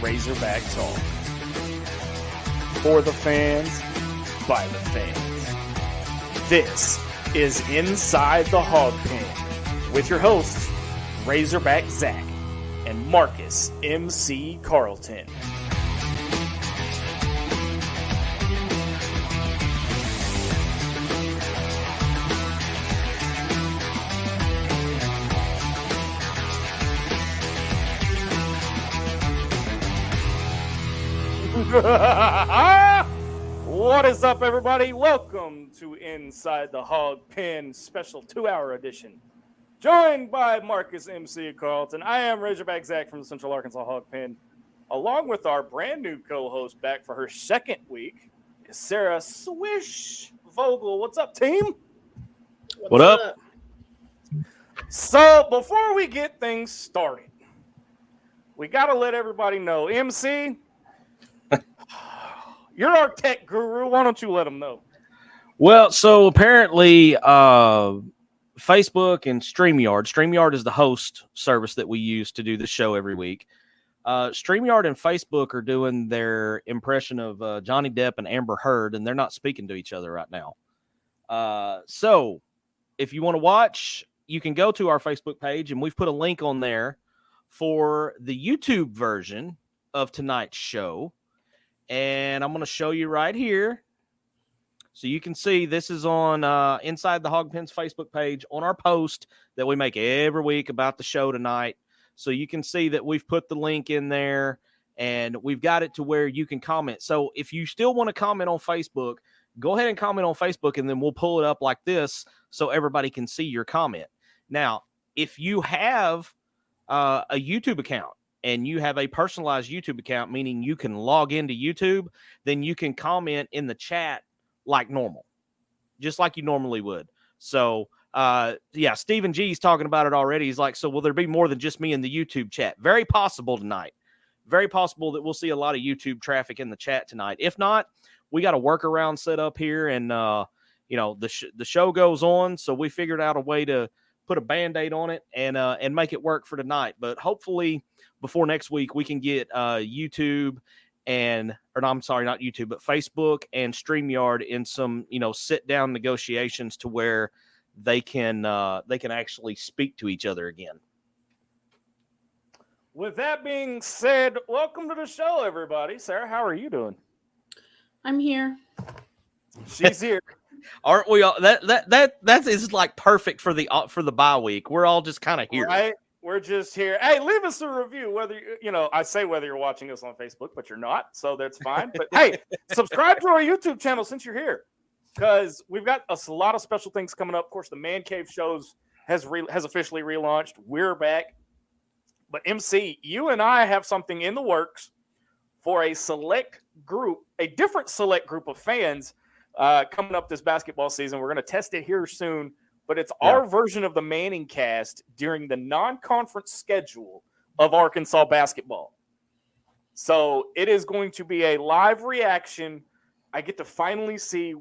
Razorback Talk. For the fans, by the fans. This is Inside the Hawg Pen with your hosts, Razorback Zach and Marcus MC Carlton. What is up, everybody? Welcome to Inside the Hawg Pen special 2-hour edition. Joined by Marcus MC Carlton. I am Razorback Zach from the Central Arkansas Hawg Pen, along with our brand new co-host back for her second week, Sara Swish Vogel. What's up, team? What up? So before we get things started, we got to let everybody know, MC, you're our tech guru. Why don't you let them know? Well, so apparently Facebook and StreamYard. StreamYard is the host service that we use to do the show every week. StreamYard and Facebook are doing their impression of Johnny Depp and Amber Heard, and they're not speaking to each other right now. So if you want to watch, you can go to our Facebook page, and we've put a link on there for the YouTube version of tonight's show. And I'm going to show you right here. So you can see this is on Inside the Hawg Pen's Facebook page on our post that we make every week about the show tonight. So you can see that we've put the link in there and we've got it to where you can comment. So if you still want to comment on Facebook, go ahead and comment on Facebook and then we'll pull it up like this so everybody can see your comment. Now, if you have a YouTube account, and you have a personalized YouTube account, meaning you can log into YouTube, then you can comment in the chat like normal, just like you normally would. So, yeah, Stephen G's talking about it already. He's like, so will there be more than just me in the YouTube chat? Very possible tonight. Very possible that we'll see a lot of YouTube traffic in the chat tonight. If not, we got a workaround set up here, and, the show goes on, so we figured out a way to put a Band-Aid on it and make it work for tonight. But hopefully before next week, we can get YouTube not YouTube, but Facebook and StreamYard in some, sit down negotiations to where they can actually speak to each other again. With that being said, welcome to the show, everybody. Sara, how are you doing? I'm here. She's here. Aren't we all? That is like perfect for the bye week. We're all just kind of here. Right? We're just here. Hey, leave us a review. Whether I say whether you're watching us on Facebook, but you're not, so that's fine. But hey, subscribe to our YouTube channel since you're here, because we've got a lot of special things coming up. Of course, the Man Cave shows has officially relaunched. We're back. But MC, you and I have something in the works for a different select group of fans coming up this basketball season. We're going to test it here soon. But it's our version of the Manning cast during the non-conference schedule of Arkansas basketball. So it is going to be a live reaction. I get to finally see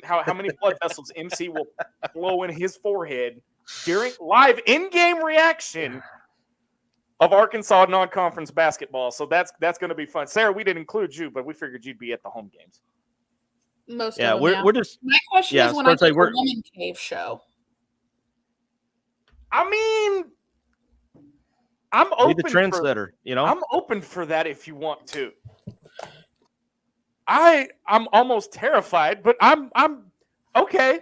how many blood vessels MC will blow in his forehead during live in-game reaction of Arkansas non-conference basketball. So that's going to be fun. Sara, we didn't include you, but we figured you'd be at the home games. Most of them, we're just. My question is when I go to the Woman Cave show. I mean, I'm open. Be the trendsetter, I'm open for that if you want to. I'm almost terrified, but I'm okay.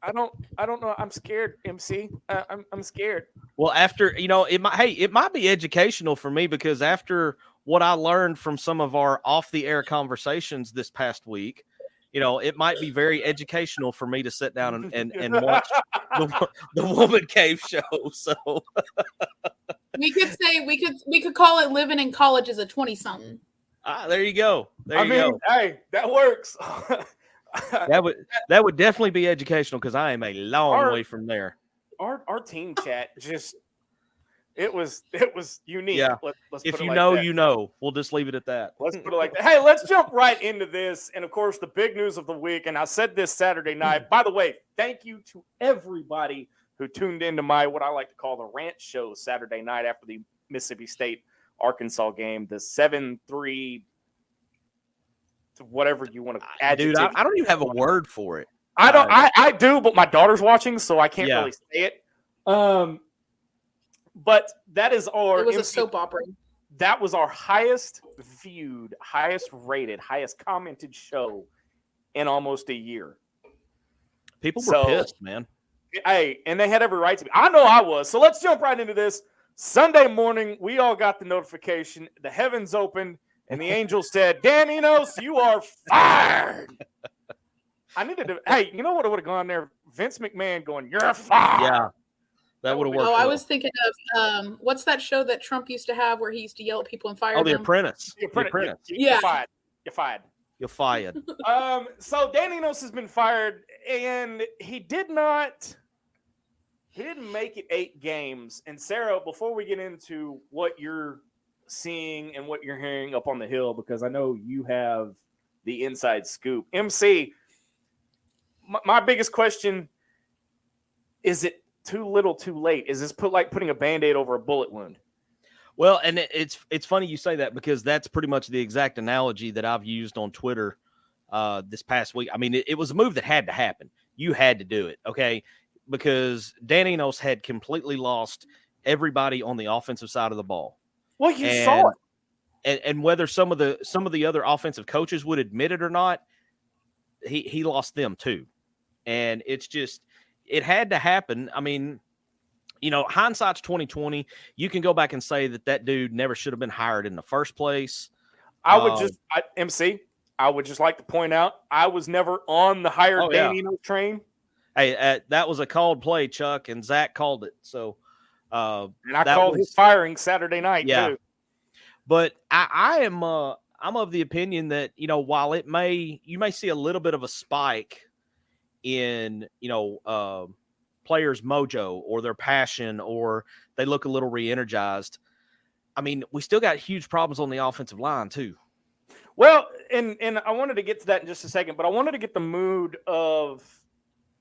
I don't know. I'm scared, MC. I'm scared. Well, after it might be educational for me, because after what I learned from some of our off-the-air conversations this past week, it might be very educational for me to sit down and watch the Woman Cave show. So we could call it living in college as a 20-something. There you go. Go. Hey, that works. that would definitely be educational, because I am a long way from there. Our team chat just It was unique. Yeah. Let's if put it you like know, that. you know. We'll just leave it at that. Let's put it like that. Hey, let's jump right into this. And, of course, the big news of the week, and I said this Saturday night. By the way, thank you to everybody who tuned into my what I like to call the rant show Saturday night after the Mississippi State Arkansas game, the 7-3, whatever you want to adjective. Dude, I don't even have a word for it. I don't. I do, but my daughter's watching, so I can't Yeah. really say it. But that is our. It was a soap opera. That was our highest viewed, highest rated, highest commented show in almost a year. People were pissed, man. Hey, and they had every right to be. I know I was. So let's jump right into this. Sunday morning, we all got the notification. The heavens opened, and the angel said, "Dan Enos, you are fired." I needed to. Hey, you know what would have gone there? Vince McMahon going, "You're fired." Yeah, that would have worked. Oh, I was thinking of what's that show that Trump used to have where he used to yell at people and fire them? The Apprentice. The Apprentice. Yeah. You're fired. You're fired. You're fired. So Dan Enos has been fired, and he didn't make it 8 games. And Sarah, before we get into what you're seeing and what you're hearing up on the Hill, because I know you have the inside scoop. MC, my biggest question, is it too little too late? Is this putting a Band-Aid over a bullet wound? Well, and it's funny you say that because that's pretty much the exact analogy that I've used on Twitter this past week. I mean, it was a move that had to happen. You had to do it, okay? Because Dan Enos had completely lost everybody on the offensive side of the ball. Well, you saw it. And whether some of the other offensive coaches would admit it or not, he lost them too. And it's just, it had to happen. I mean, you know, hindsight's 2020. You can go back and say that dude never should have been hired in the first place. I would just like to point out, I was never on the hired Dan Enos train. Hey, that was a called play, Chuck, and Zach called it. So, and I called his firing Saturday night too. But I'm of the opinion that, you know, while you may see a little bit of a spike in, you know, players' mojo or their passion, or they look a little re-energized. I mean, we still got huge problems on the offensive line too. Well, and I wanted to get to that in just a second, but I wanted to get the mood of,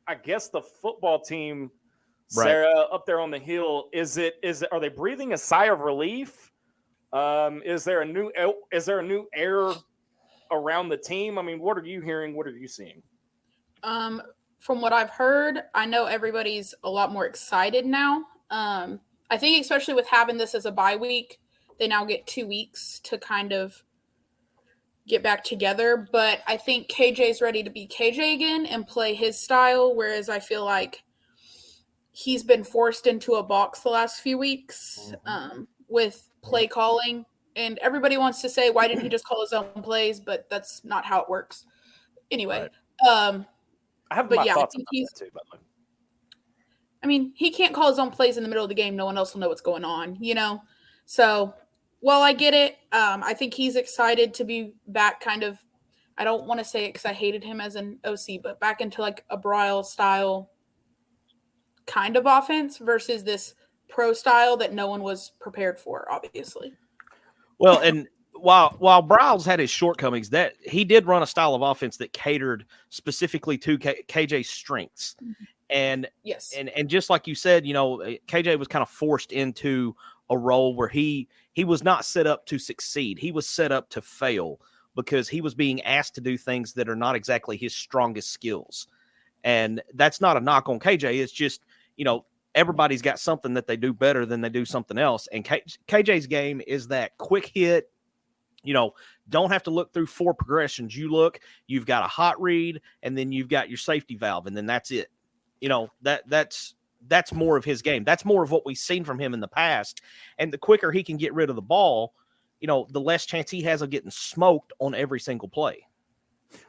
I guess, the football team, Sarah, up there on the Hill. Are they breathing a sigh of relief? Is there a new air around the team? I mean, what are you hearing? What are you seeing? From what I've heard, I know everybody's a lot more excited now. I think especially with having this as a bye week, they now get 2 weeks to kind of get back together. But I think KJ's ready to be KJ again and play his style, whereas I feel like he's been forced into a box the last few weeks with play calling. And everybody wants to say, why didn't he just call his own plays? But that's not how it works. Anyway, I have my thoughts about that too, by the way. I mean, he can't call his own plays in the middle of the game. No one else will know what's going on, you know? So, while I get it, I think he's excited to be back kind of, I don't want to say it because I hated him as an OC, but back into like a Briles style kind of offense versus this pro style that no one was prepared for, obviously. Well, and while Briles had his shortcomings, that he did run a style of offense that catered specifically to KJ's strengths. And yes, and just like you said, you know, KJ was kind of forced into a role where he was not set up to succeed. He was set up to fail because he was being asked to do things that are not exactly his strongest skills. And that's not a knock on KJ. It's just, you know, everybody's got something that they do better than they do something else. And KJ's game is that quick hit, you know, don't have to look through 4 progressions. You've got a hot read, and then you've got your safety valve, and then that's it. You know, that's more of his game. That's more of what we've seen from him in the past. And the quicker he can get rid of the ball, you know, the less chance he has of getting smoked on every single play.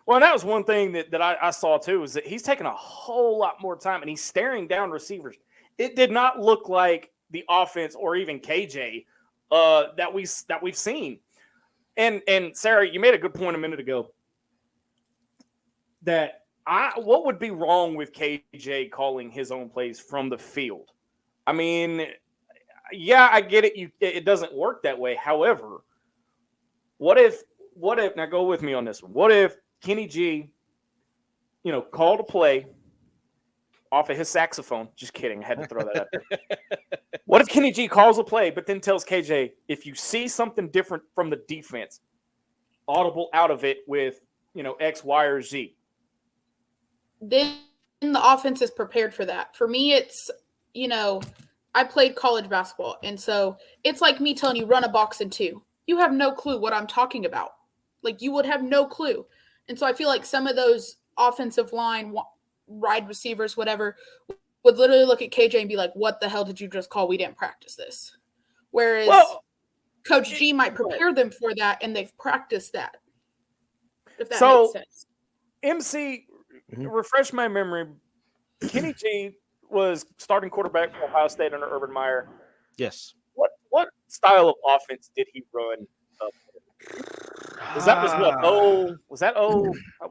Well, and that was one thing that I saw too, is that he's taking a whole lot more time and he's staring down receivers. It did not look like the offense or even KJ that we've seen. And Sarah, you made a good point a minute ago that what would be wrong with KJ calling his own plays from the field? I mean, yeah, I get it. It doesn't work that way. However, what if now go with me on this one. What if Kenny G, you know, called a play off of his saxophone. Just kidding. I had to throw that out there. What if Kenny G calls a play, but then tells KJ, if you see something different from the defense, audible out of it with, X, Y, or Z? Then the offense is prepared for that. For me, it's, I played college basketball. And so it's like me telling you, run a box in 2. You have no clue what I'm talking about. Like, you would have no clue. And so I feel like some of those offensive line, wide receivers, whatever, would literally look at KJ and be like, what the hell did you just call? We didn't practice this. Whereas Coach G might prepare them for that, and they've practiced that. If that makes sense. MC, refresh my memory. Kenny G was starting quarterback for Ohio State under Urban Meyer. Yes. What style of offense did he run? That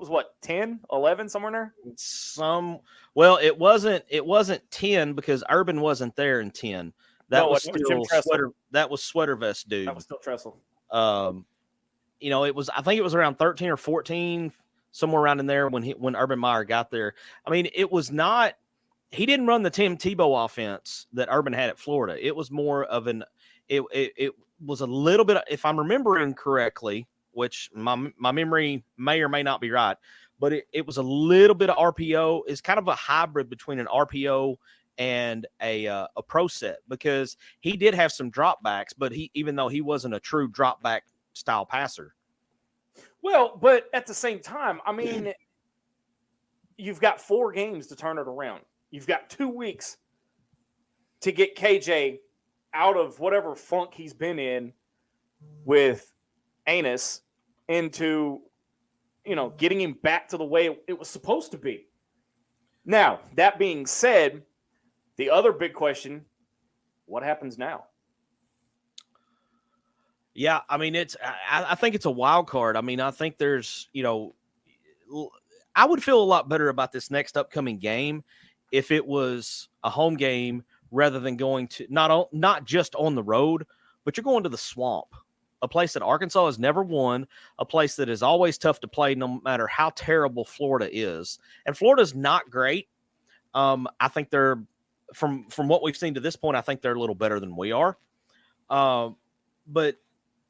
was what, 10, 11, somewhere in there? It wasn't 10 because Urban wasn't there in 10. That was still sweater vest dude. That was still Tressel. I think it was around 13 or 14, somewhere around in there when Urban Meyer got there. I mean, he didn't run the Tim Tebow offense that Urban had at Florida. It was more of it was a little bit, if I'm remembering correctly, which my memory may or may not be right, but it was a little bit of RPO. It's kind of a hybrid between an RPO and a pro set, because he did have some dropbacks, but even though he wasn't a true dropback style passer. Well, but at the same time, I mean, you've got 4 games to turn it around. You've got 2 weeks to get KJ out of whatever funk he's been in with Anus into, getting him back to the way it was supposed to be. Now, that being said, the other big question, what happens now? Yeah, I mean, I think it's a wild card. I mean, I think there's, I would feel a lot better about this next upcoming game if it was a home game rather than going to not just on the road, but you're going to the Swamp, a place that Arkansas has never won, a place that is always tough to play no matter how terrible Florida is. And Florida's not great. I think they're, from what we've seen to this point, I think they're a little better than we are. But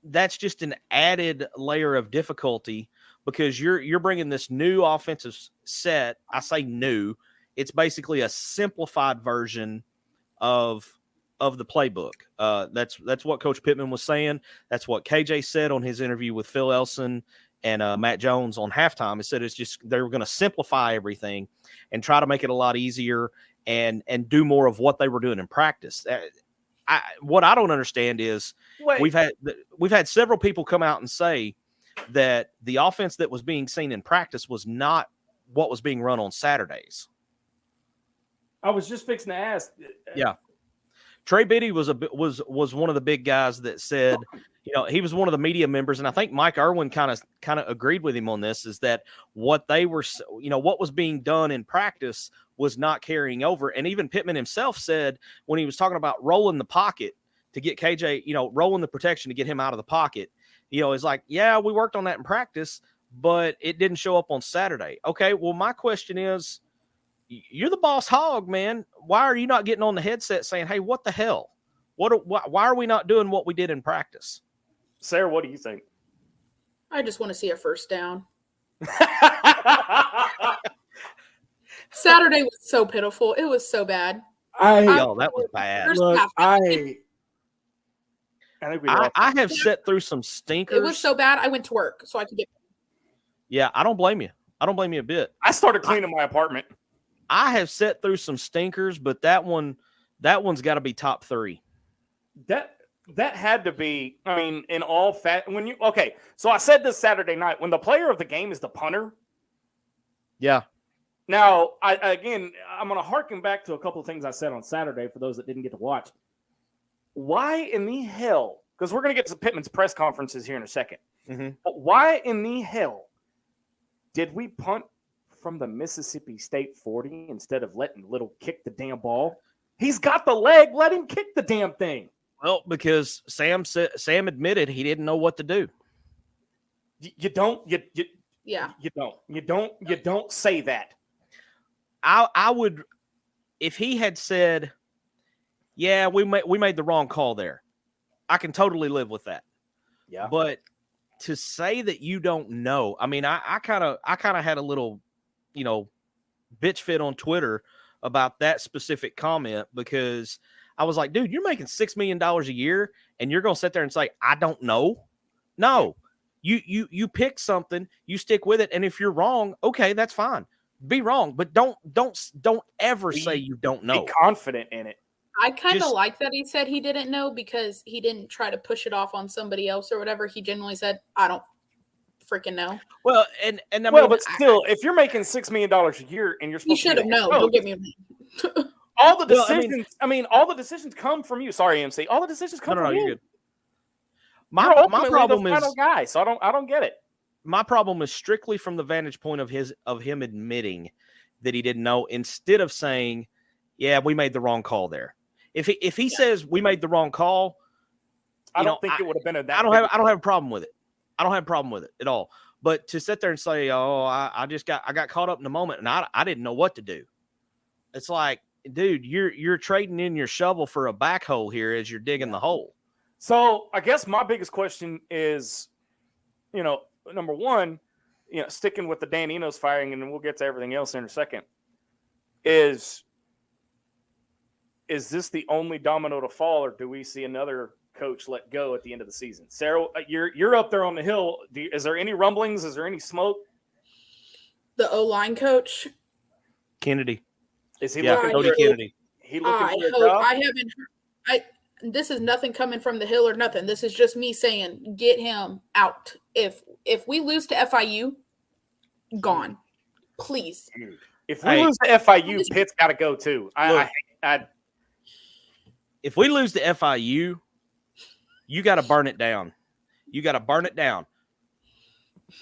that's just an added layer of difficulty because you're bringing this new offensive set. I say new. It's basically a simplified version of the playbook. That's what Coach Pittman was saying. That's what KJ said on his interview with Phil Elson and Matt Jones on halftime. He said it's just they were going to simplify everything and try to make it a lot easier and do more of what they were doing in practice. What I don't understand is we've had several people come out and say that the offense that was being seen in practice was not what was being run on Saturdays. I was just fixing to ask. Yeah. Trey Biddy was one of the big guys that said, he was one of the media members, and I think Mike Irwin kind of agreed with him on this, is that what they were, what was being done in practice was not carrying over. And even Pittman himself said when he was talking about rolling the pocket to get KJ, rolling the protection to get him out of the pocket, it's like, yeah, we worked on that in practice, but it didn't show up on Saturday. Okay, well, my question is, you're the boss hog, man. Why are you not getting on the headset saying, hey, what the hell? Why are we not doing what we did in practice? Sarah, what do you think? I just want to see a first down. Saturday was so pitiful. It was so bad. That was bad. Look, I think I have sat through some stinkers. It was so bad. I went to work so I could get. Yeah, I don't blame you. I don't blame you a bit. I started cleaning my apartment. I have sat through some stinkers, but that one's got to be top 3. That had to be. I mean, in all so I said this Saturday night, when the player of the game is the punter. Yeah. Now, I'm going to harken back to a couple of things I said on Saturday for those that didn't get to watch. Why in the hell? Because we're going to get to Pittman's press conferences here in a second. Mm-hmm. But why in the hell did we punt from the Mississippi State 40 instead of letting Little kick the damn ball? He's got the leg. Let him kick the damn thing. Well, because Sam admitted he didn't know what to do. You don't say that. I would if he had said, yeah, we made the wrong call there, I can totally live with that. Yeah. But to say that you don't know, I mean, I kind of had a little, bitch fit on Twitter about that specific comment, because I was like, dude, you're making $6 million a year and you're going to sit there and say, I don't know. No, you pick something, you stick with it. And if you're wrong, okay, that's fine. Be wrong, but don't ever say you don't know. Be confident in it. I kind of like that he said he didn't know, because he didn't try to push it off on somebody else or whatever. He genuinely said, I don't freaking know. Well, and I mean, but still, if you're making $6 million a year and you're supposed you should have known. Don't get me wrong. All the decisions, all the decisions come from you. Sorry, MC. All the decisions come from you. You're good. My problem is final guy, so I don't get it. My problem is strictly from the vantage point of him admitting that he didn't know, instead of saying, yeah, we made the wrong call there. If he says we made the wrong call, I don't think it would have been I don't have a problem with it. I don't have a problem with it at all. But to sit there and say, oh, I got caught up in the moment and I didn't know what to do. It's like, dude, you're trading in your shovel for a backhoe here as you're digging the hole. So I guess my biggest question is, number one, sticking with the Dan Enos firing, and then we'll get to everything else in a second, is this the only domino to fall, or do we see another coach let go at the end of the season? Sara, you're up there on the hill. Is there any rumblings? Is there any smoke? The O-line coach? Kennedy. Is he looking for Kennedy? He looking for a job? I haven't heard. This is nothing coming from the hill or nothing. This is just me saying, get him out. If we lose to FIU, gone. Please. If we lose to FIU, Pitt's got to go too. If we lose to FIU, you got to burn it down. You got to burn it down.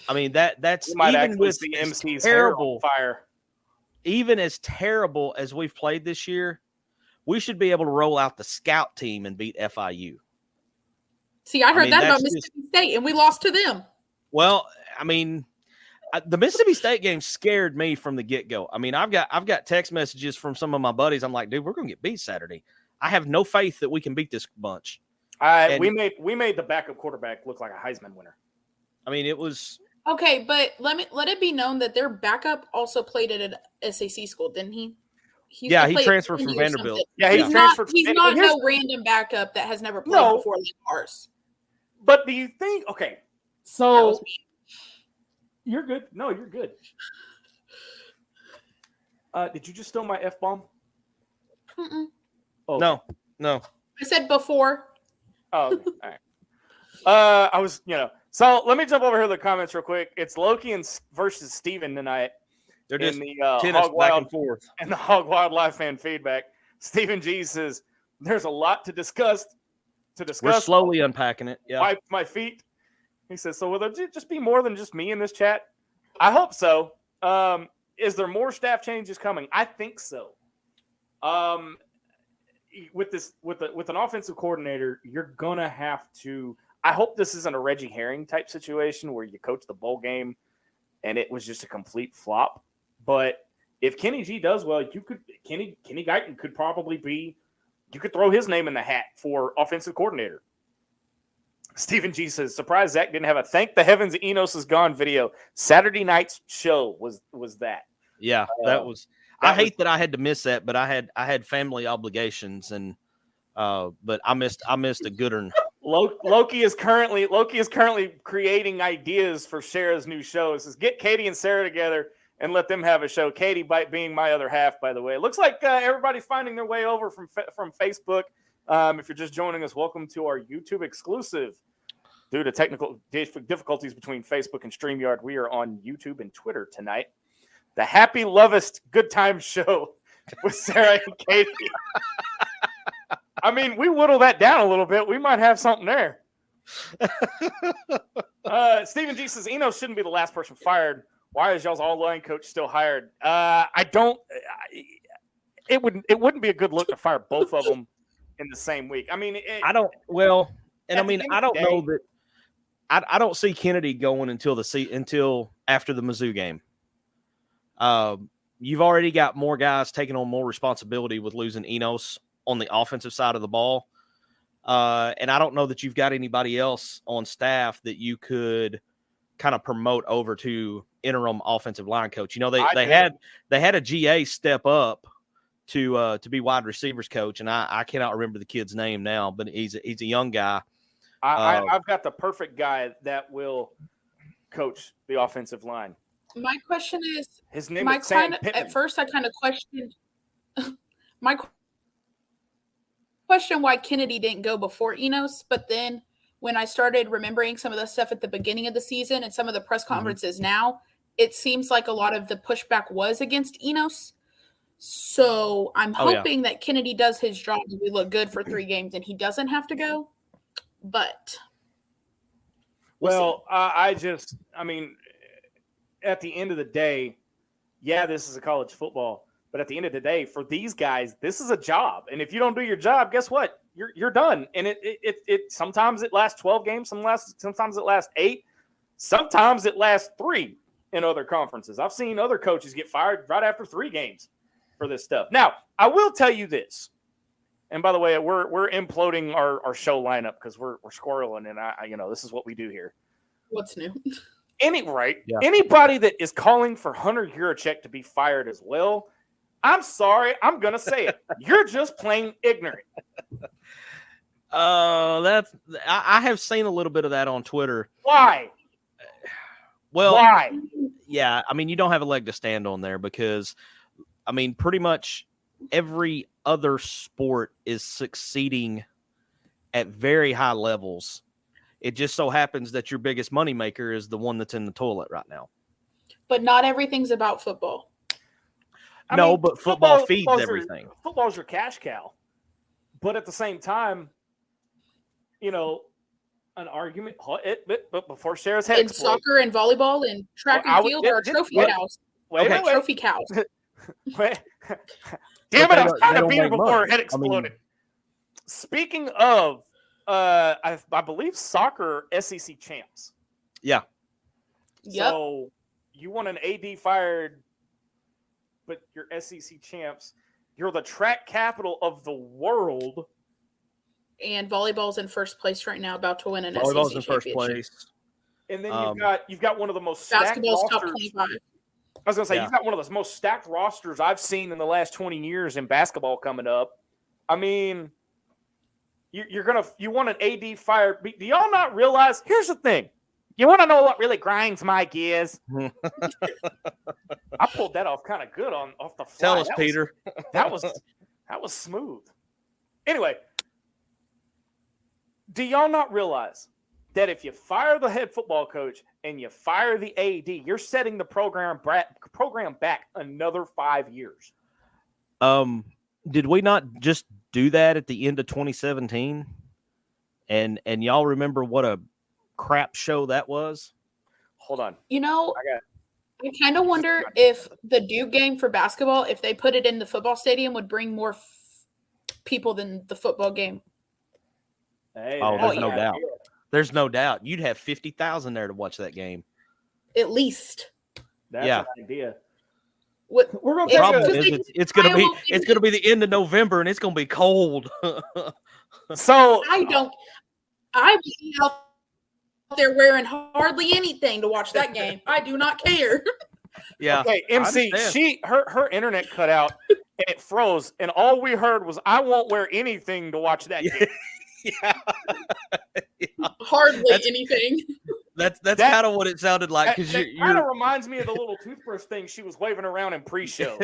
I mean, that's even with the MC's terrible fire. Even as terrible as we've played this year, we should be able to roll out the scout team and beat FIU. See, I heard that about Mississippi State, and we lost to them. Well, I mean, the Mississippi State game scared me from the get-go. I mean, I've got text messages from some of my buddies. I'm like, dude, we're going to get beat Saturday. I have no faith that we can beat this bunch. We made the backup quarterback look like a Heisman winner. I mean, it was okay, but let it be known that their backup also played at an SAC school, didn't he? He transferred from Vanderbilt. Yeah, he's transferred. He's not no random backup that has never played before like ours. But do you think? Okay, so you're good. No, you're good. Did you just steal my F-bomb? Mm-mm. Oh, no. I said before. Oh, okay. All right. I was, So let me jump over here to the comments real quick. It's Loki versus Steven tonight. They're just in the tennis Hog back Wild and forth. And the Hog Wild live fan feedback. Stephen G says there's a lot to discuss. We're slowly unpacking it. Yeah. Wipe my feet. He says, so will there just be more than just me in this chat? I hope so. Is there more staff changes coming? I think so. With an offensive coordinator, you're gonna have to. I hope this isn't a Reggie Herring type situation where you coach the bowl game and it was just a complete flop. But if Kenny G does well, Kenny Guyton could probably be. You could throw his name in the hat for offensive coordinator. Stephen G says, surprised Zach didn't have a thank the heavens Enos is gone video. Saturday night's show was that. Yeah, that was. I hate that I had to miss that, but I had family obligations, and but I missed a good one. Loki is currently creating ideas for Sara's new show. It says get Katie and Sara together and let them have a show. Katie being my other half, by the way. It looks like everybody's finding their way over from Facebook. If you're just joining us, welcome to our YouTube exclusive. Due to technical difficulties between Facebook and StreamYard, we are on YouTube and Twitter tonight. The Happy Lovest Good Time Show with Sara and Katie. I mean, we whittle that down a little bit. We might have something there. Stephen G says, Eno shouldn't be the last person fired. Why is y'all's all-line coach still hired? It wouldn't be a good look to fire both of them in the same week. I mean, I don't know that. I don't see Kennedy going until after the Mizzou game. you've already got more guys taking on more responsibility with losing Enos on the offensive side of the ball. And I don't know that you've got anybody else on staff that you could kind of promote over to interim offensive line coach. You know, they had a GA step up to be wide receivers coach, and I cannot remember the kid's name now, but he's a young guy. I've got the perfect guy that will coach the offensive line. My question is, his name is Sam Pittman. At first I kind of questioned my question why Kennedy didn't go before Enos, but then when I started remembering some of the stuff at the beginning of the season and some of the press conferences now, it seems like a lot of the pushback was against Enos. So I'm hoping that Kennedy does his job and we look good for 3 games and he doesn't have to go. But I mean, at the end of the day, yeah, this is a college football. But at the end of the day, for these guys, this is a job. And if you don't do your job, guess what? You're done. And it sometimes it lasts 12 games, sometimes it lasts 8, sometimes it lasts 3 in other conferences. I've seen other coaches get fired right after 3 games for this stuff. Now, I will tell you this. And by the way, we're imploding our show lineup because we're squirreling, and this is what we do here. What's new? Anybody that is calling for Hunter Yurachek to be fired as well, I'm sorry, I'm gonna say it. You're just plain ignorant. I have seen a little bit of that on Twitter. Why? Well, why? Yeah, I mean, you don't have a leg to stand on there because, I mean, pretty much every other sport is succeeding at very high levels. It just so happens that your biggest moneymaker is the one that's in the toilet right now. But not everything's about football. But football feeds everything. Football's your cash cow. But at the same time, an argument. But before Sarah's head explodes. Soccer and volleyball and track and field are trophy cows. Trophy cows. Damn it, I was trying to beat her before her head exploded. Speaking of, I believe soccer SEC champs. Yeah. Yep. So you want an AD fired, but you're SEC champs. You're the track capital of the world. And volleyball's in first place right now, about to win an volleyball's SEC in first championship. place. And then you've got one of the most stacked basketball's rosters. top 25. I was going to say, you've got one of the most stacked rosters I've seen in the last 20 years in basketball coming up. I mean, you want an AD fired. Do y'all not realize? Here's the thing. You want to know what really grinds my gears? I pulled that off kind of good off the fly. Tell us, Peter. That was smooth. Anyway, do y'all not realize that if you fire the head football coach and you fire the AD, you're setting the program back another 5 years? Did we not just do that at the end of 2017? And y'all remember what a crap show that was? Hold on. I kind of wonder if the Duke game for basketball, if they put it in the football stadium, would bring more people than the football game. Hey, there's no doubt. There's no doubt. You'd have 50,000 there to watch that game. At least. That's an idea. We're gonna it's gonna be the end of November and it's gonna be cold. So I'm out there wearing hardly anything to watch that game. I do not care. Yeah. Okay, MC, her internet cut out and it froze, and all we heard was, "I won't wear anything to watch that game." Yeah. Hardly anything. That's kind of what it sounded like. Because it kind of reminds me of the little toothbrush thing she was waving around in pre-show.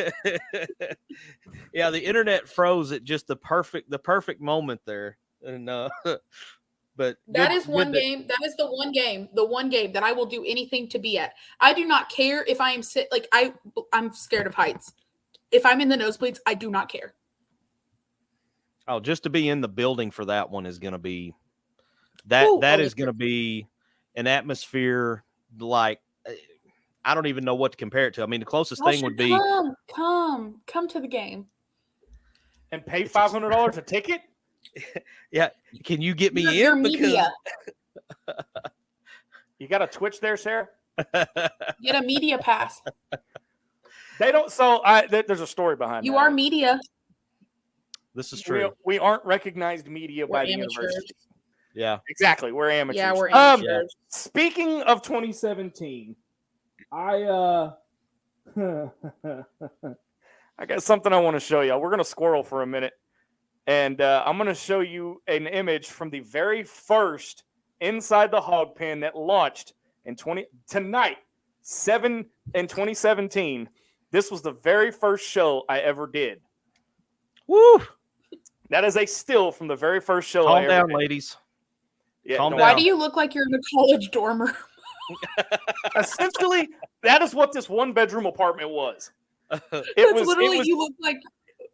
Yeah, the internet froze at just the perfect moment there, and but that is one game. That is the one game that I will do anything to be at. I do not care if I am I'm scared of heights. If I'm in the nosebleeds, I do not care. Oh, just to be in the building for that one is going to be that is going to be an atmosphere like I don't even know what to compare it to. I mean, the closest thing would be come to the game and pay $500 a ticket. Yeah, can you get me in? Your media. You got a Twitch there, Sarah? Get a media pass. They don't. So there's a story behind You that. are media. This is true. We aren't recognized media We're by the amateurs. university. Yeah, Exactly. We're amateurs. Yeah, we're amateurs. Speaking of 2017, I got something I want to show you. We're going to squirrel for a minute, and I'm going to show you an image from the very first Inside the Hawg Pen that launched in 2017. This was the very first show I ever did. Woo! That is a still from the very first show. Calm down, ladies. Yeah, Calm Why down. do you look like you're in a college dorm room? Essentially, that is what this one-bedroom apartment was. You look like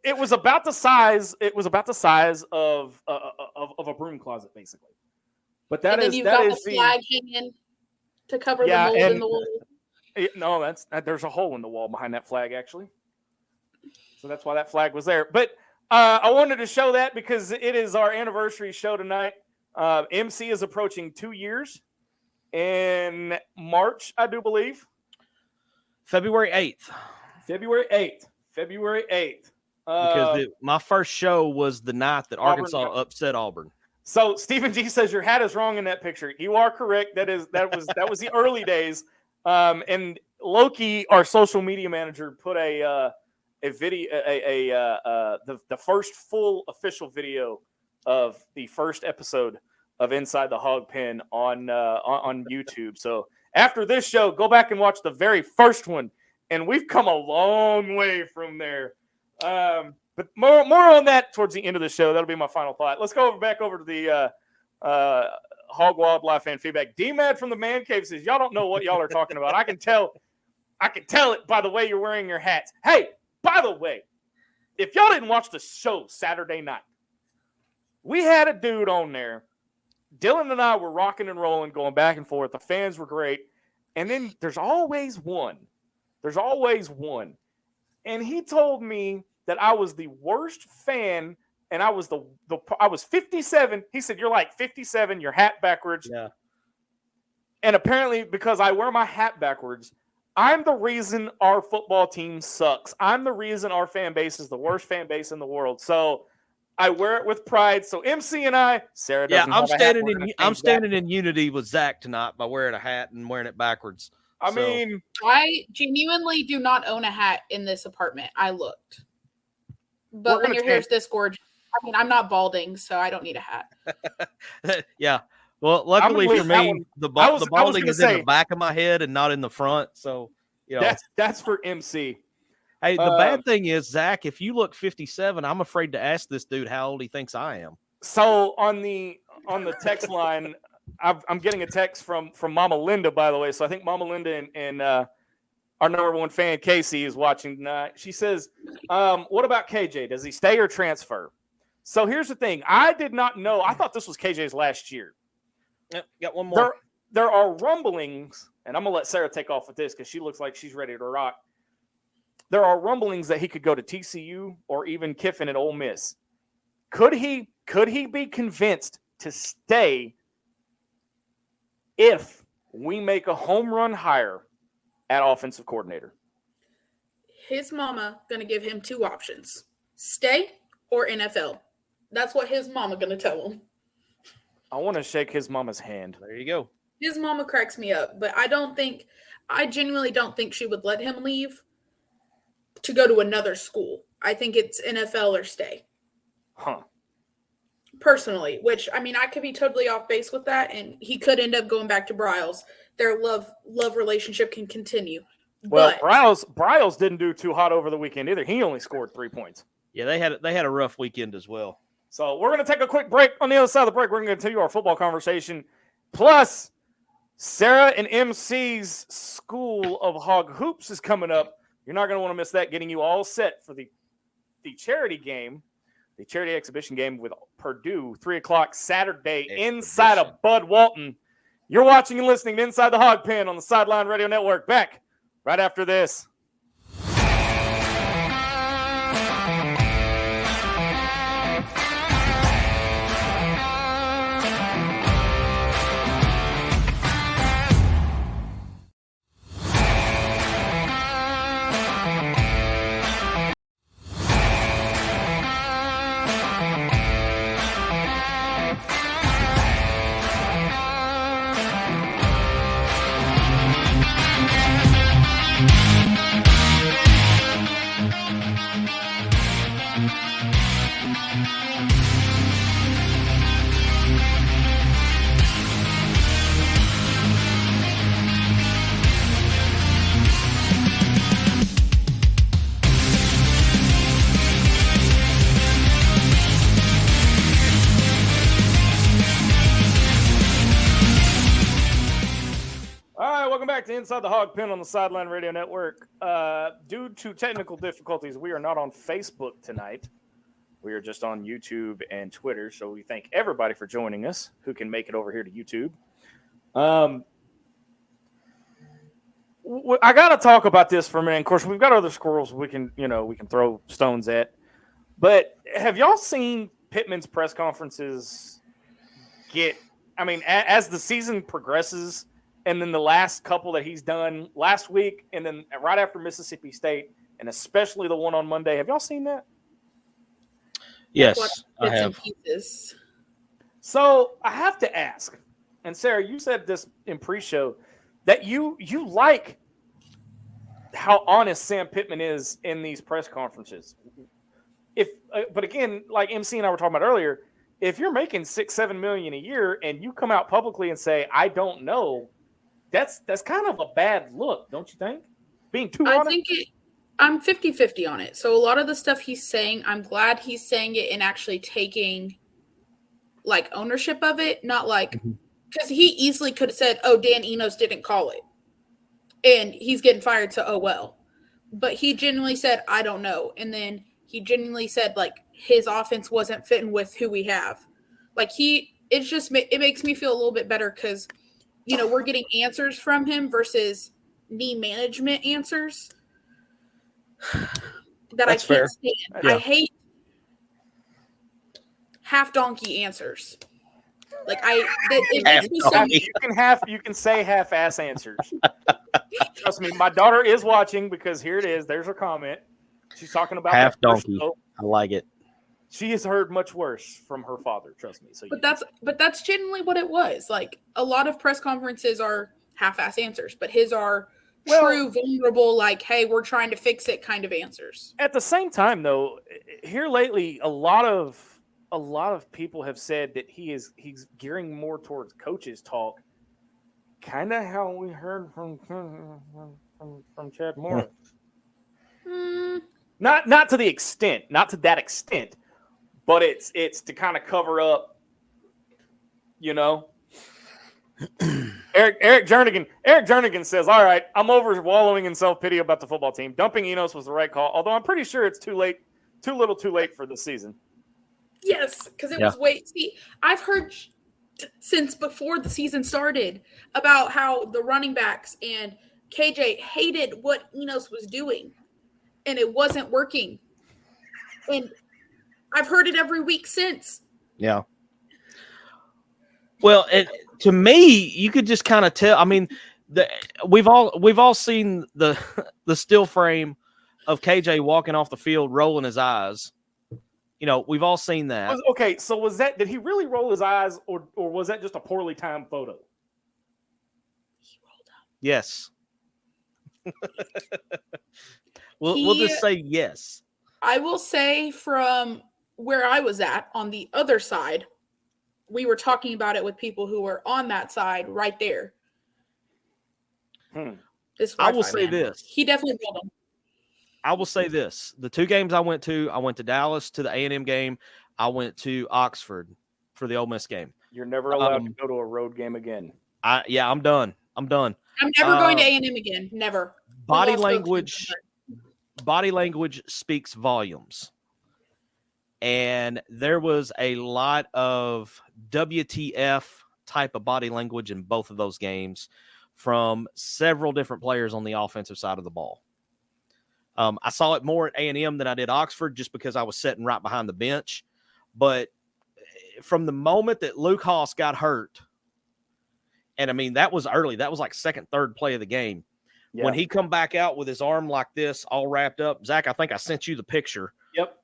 It was about the size. It was about the size of a broom closet, basically. But that and then is you've that got is the flag hanging to cover Yeah, the mold in and- the wall. No, there's a hole in the wall behind that flag, actually. So that's why that flag was there. But I wanted to show that because it is our anniversary show tonight. MC is approaching 2 years in March, I do believe. February 8th. February 8th. Because my first show was the night that Auburn- Arkansas upset Auburn. So Stephen G says your hat is wrong in that picture. You are correct. That was the early days. And Loki, our social media manager, put a video, the first full official video of the first episode of Inside the Hawg Pen on YouTube. So after this show, go back and watch the very first one, and we've come a long way from there. But more on that towards the end of the show. That'll be my final thought. Let's go back over to the Hog Wildlife fan feedback. D-Mad from the Man Cave says, y'all don't know what y'all are talking about. I can tell it by the way you're wearing your hats. Hey, by the way, if y'all didn't watch the show Saturday night, we had a dude on there. Dylan and I were rocking and rolling, going back and forth. The fans were great. And then there's always one. And he told me that I was the worst fan, and I was I was 57. He said, "You're like 57, your hat backwards." Yeah. And apparently, because I wear my hat backwards, I'm the reason our football team sucks. I'm the reason our fan base is the worst fan base in the world. So I wear it with pride. So MC and I, Sarah doesn't have a hat. I'm standing in unity with Zach tonight by wearing a hat and wearing it backwards. I mean, I genuinely do not own a hat in this apartment. I looked. But when your hair is this gorgeous, I mean, I'm not balding, so I don't need a hat. Yeah. Well, luckily for me, the balding is in the back of my head and not in the front. So, you know, that's for MC. Hey, the bad thing is, Zach, if you look 57, I'm afraid to ask this dude how old he thinks I am. So on the text line, I'm getting a text from Mama Linda, by the way. So I think Mama Linda and our number one fan, Casey, is watching tonight. She says, what about KJ? Does he stay or transfer? So here's the thing. I did not know. I thought this was KJ's last year. Yep, got one more. There are rumblings, and I'm going to let Sarah take off with this because she looks like she's ready to rock. There are rumblings that he could go to TCU or even Kiffin at Ole Miss. Could he be convinced to stay if we make a home run hire at offensive coordinator? His mama going to give him two options: stay or NFL. That's what his mama going to tell him. I want to shake his mama's hand. There you go. His mama cracks me up, but I genuinely don't think she would let him leave to go to another school. I think it's NFL or stay. Huh. Personally, which, I mean, I could be totally off base with that, and he could end up going back to Bryles. Their love relationship can continue. Well, but Bryles didn't do too hot over the weekend either. He only scored 3 points. Yeah, they had a rough weekend as well. So we're going to take a quick break. On the other side of the break, we're going to continue our football conversation. Plus, Sarah and MC's School of Hawg Hoops is coming up. You're not going to want to miss that, getting you all set for the charity game, the charity exhibition game with Purdue, 3 o'clock Saturday inside of Bud Walton. You're watching and listening to Inside the Hawg Pen on the Sideline Radio Network. Back right after this. welcome back to Inside the Hawg Pen on the Sideline Radio Network. Due to technical difficulties, we are not on Facebook tonight. We are just on YouTube and Twitter, so we thank everybody for joining us who can make it over here to YouTube. I got to talk about this for a minute. Of course, we've got other squirrels we can throw stones at. But have y'all seen Pittman's press conferences as the season progresses, and then the last couple that he's done last week, and then right after Mississippi State, and especially the one on Monday, have y'all seen that? Yes, I have. So I have to ask, and Sarah, you said this in pre-show, that you like how honest Sam Pittman is in these press conferences. But again, like MC and I were talking about earlier, if you're making $6-7 million a year and you come out publicly and say, I don't know, that's kind of a bad look, don't you think? Being too honest? I'm 50-50 on it. So a lot of the stuff he's saying, I'm glad he's saying it and actually taking like ownership of it, not like, because he easily could have said, oh, Dan Enos didn't call it. And he's getting fired, so oh well. But he genuinely said, I don't know. And then he genuinely said, like, his offense wasn't fitting with who we have. Like, it makes me feel a little bit better because, we're getting answers from him versus knee management answers that That's I can't fair. stand. Yeah. I hate half donkey answers. Like you can say half-ass answers. Trust me, my daughter is watching because here it is. There's her comment. She's talking about half donkey. I like it. She has heard much worse from her father. Trust me. So, but that's genuinely what it was. Like a lot of press conferences are half-ass answers, but his are true, vulnerable. Like, hey, we're trying to fix it, kind of answers. At the same time, though, here lately, a lot of people have said that he's gearing more towards coaches talk, kind of how we heard from Chad Moore. Not to that extent, but it's to kind of cover up, Eric Jernigan says, all right, I'm over wallowing in self-pity about the football team. Dumping Enos was the right call, although I'm pretty sure it's too late for the season. Yes, because it was see, I've heard since before the season started about how the running backs and KJ hated what Enos was doing, and it wasn't working. And I've heard it every week since. Yeah. Well, to me, you could just kind of tell. I mean, we've all seen the still frame of KJ walking off the field, rolling his eyes. We've all seen that. Okay, so did he really roll his eyes, or was that just a poorly timed photo? He rolled up. Yes. We'll just say yes. I will say from where I was at on the other side, we were talking about it with people who were on that side right there. I will say this. He definitely rolled them. I will say this. The two games I went to Dallas to the A&M game. I went to Oxford for the Ole Miss game. You're never allowed to go to a road game again. I'm done. I'm done. I'm never going to A&M again. Never. Body language speaks volumes. And there was a lot of WTF type of body language in both of those games from several different players on the offensive side of the ball. I saw it more at A&M than I did Oxford just because I was sitting right behind the bench. But from the moment that Luke Haas got hurt, and I mean, that was early. That was like second, third play of the game. Yeah. When he come back out with his arm like this, all wrapped up. Zach, I think I sent you the picture. Yep.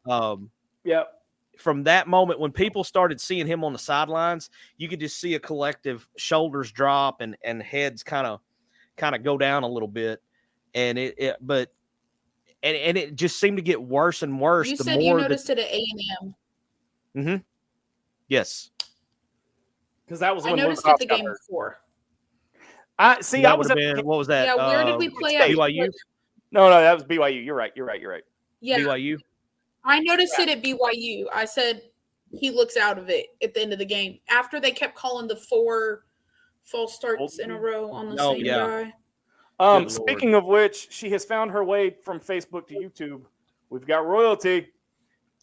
Yep. From that moment, when people started seeing him on the sidelines, you could just see a collective shoulders drop and heads kind of go down a little bit. And it just seemed to get worse and worse. You said you noticed it at A&M. Mm-hmm. Yes. Because that was when I noticed it the game before. What was that? Yeah, where did we play at? BYU? No, that was BYU. You're right. Yeah. BYU? I noticed it at BYU. I said he looks out of it at the end of the game. After they kept calling the false starts in a row on the same guy. Speaking of which, she has found her way from Facebook to YouTube. We've got royalty.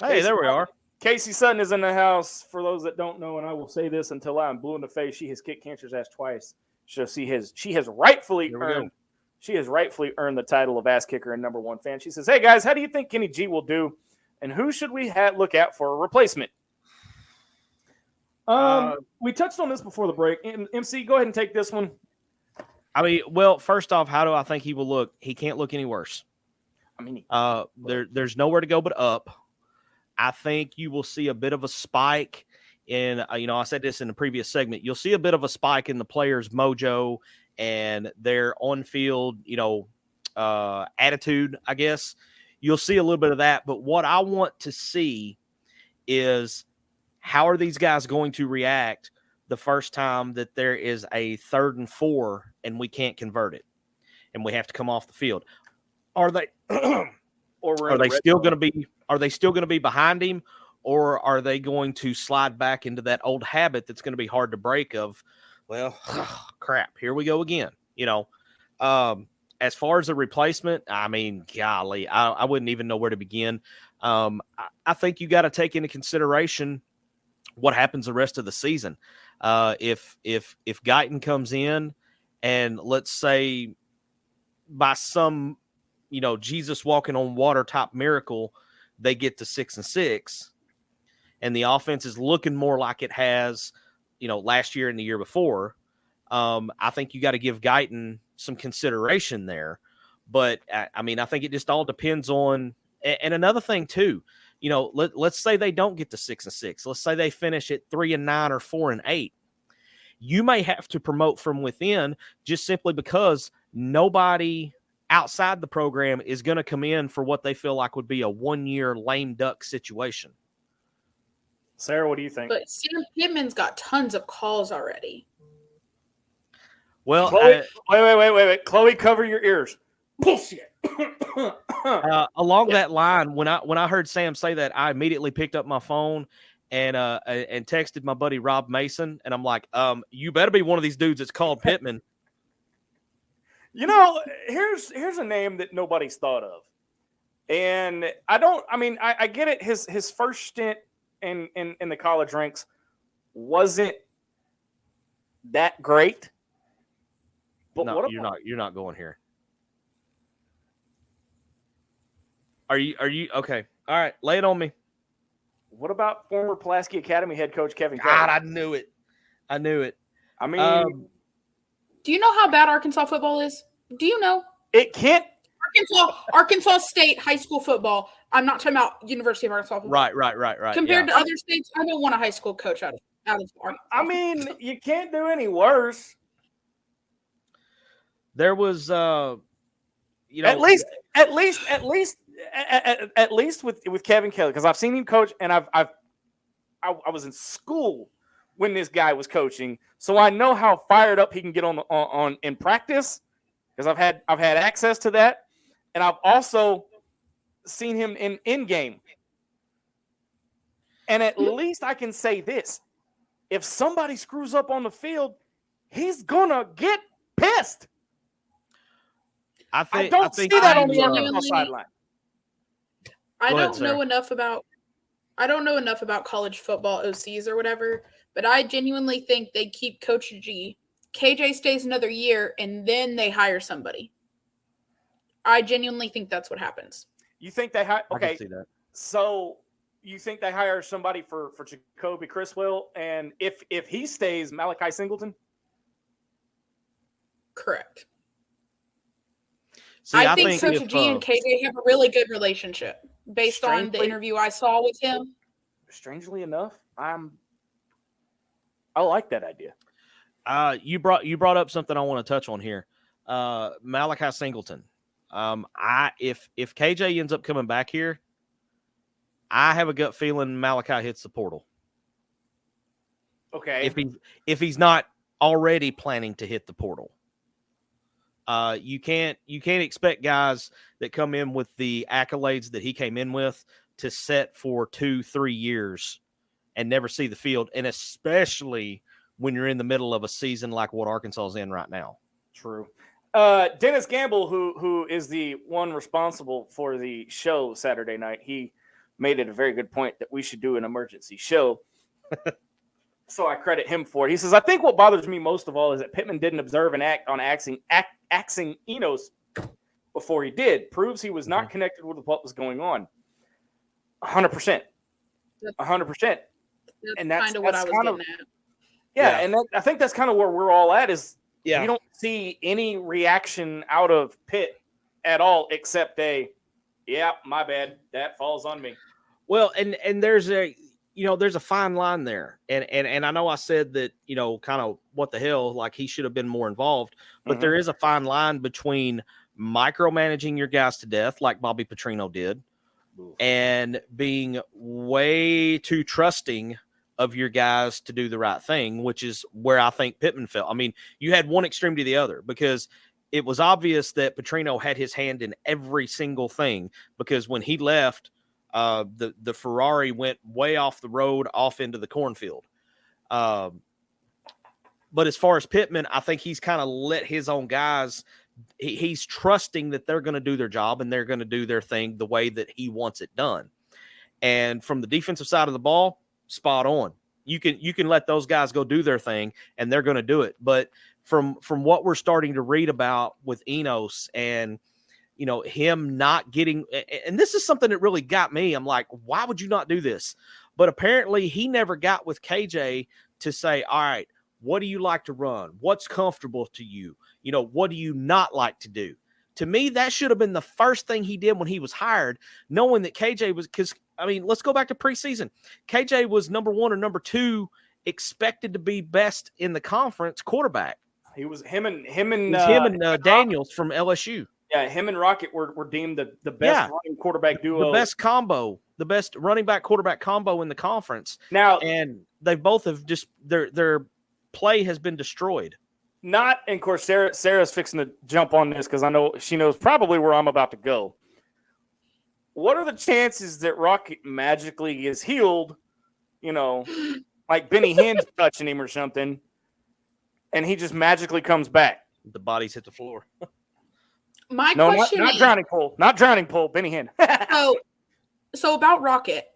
Hey, there we are. Casey Sutton is in the house. For those that don't know, and I will say this until I'm blue in the face, she has kicked Cancer's ass twice. So she has rightfully earned the title of ass kicker and number one fan. She says, "Hey guys, how do you think Kenny G will do, and who should we look at for a replacement?" We touched on this before the break. MC, go ahead and take this one. I mean, well, first off, how do I think he will look? He can't look any worse. I mean, there's nowhere to go but up. I think you will see a bit of a spike in, I said this in the previous segment. You'll see a bit of a spike in the players' mojo and their on-field, attitude, I guess. You'll see a little bit of that. But what I want to see is how are these guys going to react the first time that there is a 3rd and 4 and we can't convert it and we have to come off the field? Are they are they still going to be behind him, or are they going to slide back into that old habit that's going to be hard to break of, well, crap, here we go again. As far as a replacement, I mean, golly, I wouldn't even know where to begin. I think you got to take into consideration what happens the rest of the season. If Guyton comes in and let's say by some, Jesus walking on water type miracle, they get to 6-6 and the offense is looking more like it has, last year and the year before. I think you got to give Guyton some consideration there, but I mean, I think it just all depends on, and another thing too, let's say they don't get to 6-6. Let's say they finish at 3-9 or 4-8. You may have to promote from within just simply because nobody outside the program is going to come in for what they feel like would be a 1-year lame duck situation. Sarah, what do you think? But Sam Pittman's got tons of calls already. Well, Chloe, wait. Chloe, cover your ears. Bullshit. Along that line, when I heard Sam say that, I immediately picked up my phone and texted my buddy Rob Mason, and I'm like, you better be one of these dudes that's called Pittman. Here's a name that nobody's thought of, and I get it. His first stint in the college ranks wasn't that great. But no, you're not going here. Are you okay? All right, lay it on me. What about former Pulaski Academy head coach Kevin Kelly? God, I knew it. I mean, do you know how bad Arkansas football is? Do you know? It can't. Arkansas State high school football. I'm not talking about University of Arkansas football. Right. Compared to other states, I don't want a high school coach out of Arkansas. I mean, you can't do any worse. There was, at least with Kevin Kelly, because I've seen him coach, and I was in school when this guy was coaching, so I know how fired up he can get on in practice, because I've had access to that, and I've also seen him in game. And at least I can say this: if somebody screws up on the field, he's gonna get pissed. I don't see that on the Arkansas sideline. I don't know enough about college football OCs or whatever, but I genuinely think they keep Coach G. KJ stays another year, and then they hire somebody. I genuinely think that's what happens. You think they hire? Okay, I can see that. So you think they hire somebody for Jacoby Criswell, and if he stays, Malachi Singleton? Correct. See, I think Coach G and KJ have a really good relationship based on the interview I saw with him. Strangely enough, I like that idea. You brought up something I want to touch on here. Malachi Singleton. If KJ ends up coming back here, I have a gut feeling Malachi hits the portal. Okay. If he's not already planning to hit the portal. You can't expect guys that come in with the accolades that he came in with to set for 2-3 years and never see the field, and especially when you're in the middle of a season like what Arkansas is in right now. True. Dennis Gamble, who is the one responsible for the show Saturday night, he made it a very good point that we should do an emergency show. So I credit him for it. He says, I think what bothers me most of all is that Pittman didn't observe and act on axing Enos before he did. Proves he was not connected with what was going on. 100%. 100%. And that's kind of what I was getting at. Yeah, and I think that's kind of where we're all at is Yeah. you don't see any reaction out of Pitt at all except my bad. That falls on me. Well, and there's a fine line there. And I know I said that, kind of what the hell, like he should have been more involved, but there is a fine line between micromanaging your guys to death like Bobby Petrino did and being way too trusting of your guys to do the right thing, which is where I think Pittman fell. I mean, you had one extreme to the other because it was obvious that Petrino had his hand in every single thing because when he left, the Ferrari went way off the road, off into the cornfield. But as far as Pittman, I think he's kind of let his own guys, he's trusting that they're going to do their job and they're going to do their thing the way that he wants it done. And from the defensive side of the ball, spot on. You can let those guys go do their thing and they're going to do it. But from what we're starting to read about with Enos and, him not getting, and this is something that really got me. I'm like, why would you not do this? But apparently he never got with KJ to say, all right, what do you like to run? What's comfortable to you? What do you not like to do? To me, that should have been the first thing he did when he was hired, knowing that KJ was, because, let's go back to preseason. KJ was number 1 or number 2 expected to be best in the conference quarterback. He was him and Daniels from LSU. Yeah, him and Rocket were deemed the best running quarterback duo. The best combo, the best running back quarterback combo in the conference. Now, and they both have just their play has been destroyed. And of course, Sarah's fixing to jump on this because I know she knows probably where I'm about to go. What are the chances that Rocket magically gets healed, like Benny Hinn's touching him or something, and he just magically comes back? The bodies hit the floor. Question not is, drowning pool, Benny Hinn. so about Rocket,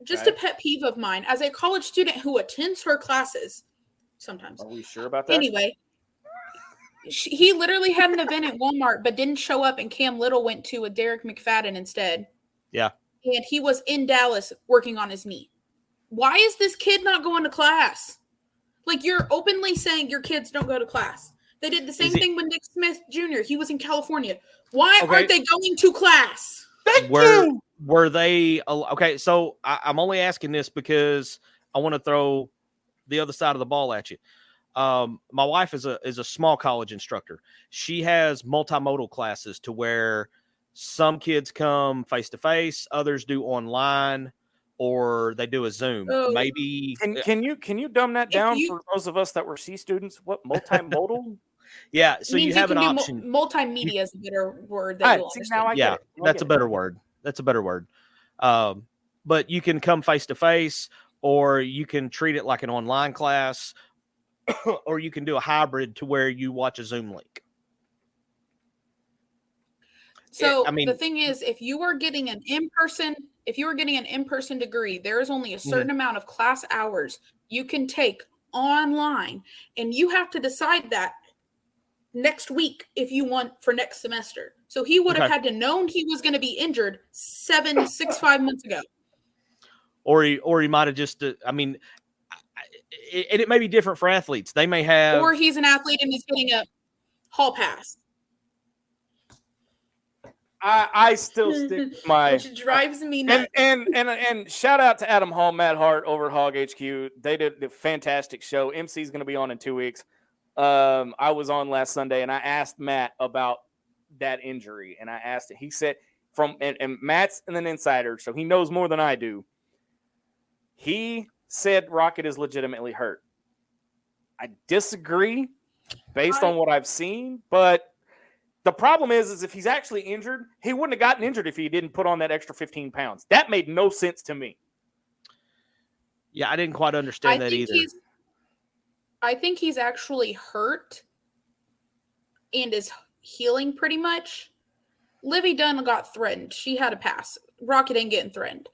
just a pet peeve of mine as a college student who attends her classes sometimes. Are we sure about that? Anyway, he literally had an event at Walmart but didn't show up, and Cam Little went to a Derek McFadden instead. Yeah. And he was in Dallas working on his knee. Why is this kid not going to class? Like, you're openly saying your kids don't go to class. They did the same thing with Nick Smith Jr. He was in California. Why aren't they going to class? Were they okay? So I'm only asking this because I want to throw the other side of the ball at you. My wife is a small college instructor. She has multimodal classes to where some kids come face to face, others do online, or they do a Zoom. Maybe can you dumb that down for those of us that were C students? What multimodal? Yeah, so you have an option. Multimedia is a better word. That's a better word. That's a better word. But you can come face to face, or you can treat it like an online class, or you can do a hybrid to where you watch a Zoom link. So the thing is, if you are getting an in-person degree, there is only a certain amount of class hours you can take online, and you have to decide that next week if you want for next semester. So he would have had to known he was going to be injured 5 months ago. Or he might have just, and it may be different for athletes. They may have, or he's an athlete and he's getting a hall pass. I still stick to my, which drives me nuts. And shout out to Adam Hall, Matt Hart over at Hog HQ. They did a fantastic show. MC is going to be on in 2 weeks. I was on last Sunday and I asked Matt about that injury, and I asked it. He said and Matt's an insider, so he knows more than I do. He said Rocket is legitimately hurt. I disagree based on what I've seen, but the problem is if he's actually injured, he wouldn't have gotten injured if he didn't put on that extra 15 pounds. That made no sense to me. Yeah, I didn't quite understand that either. I think he's actually hurt and is healing pretty much. Livy Dunn got threatened. She had a pass. Rocket ain't getting threatened.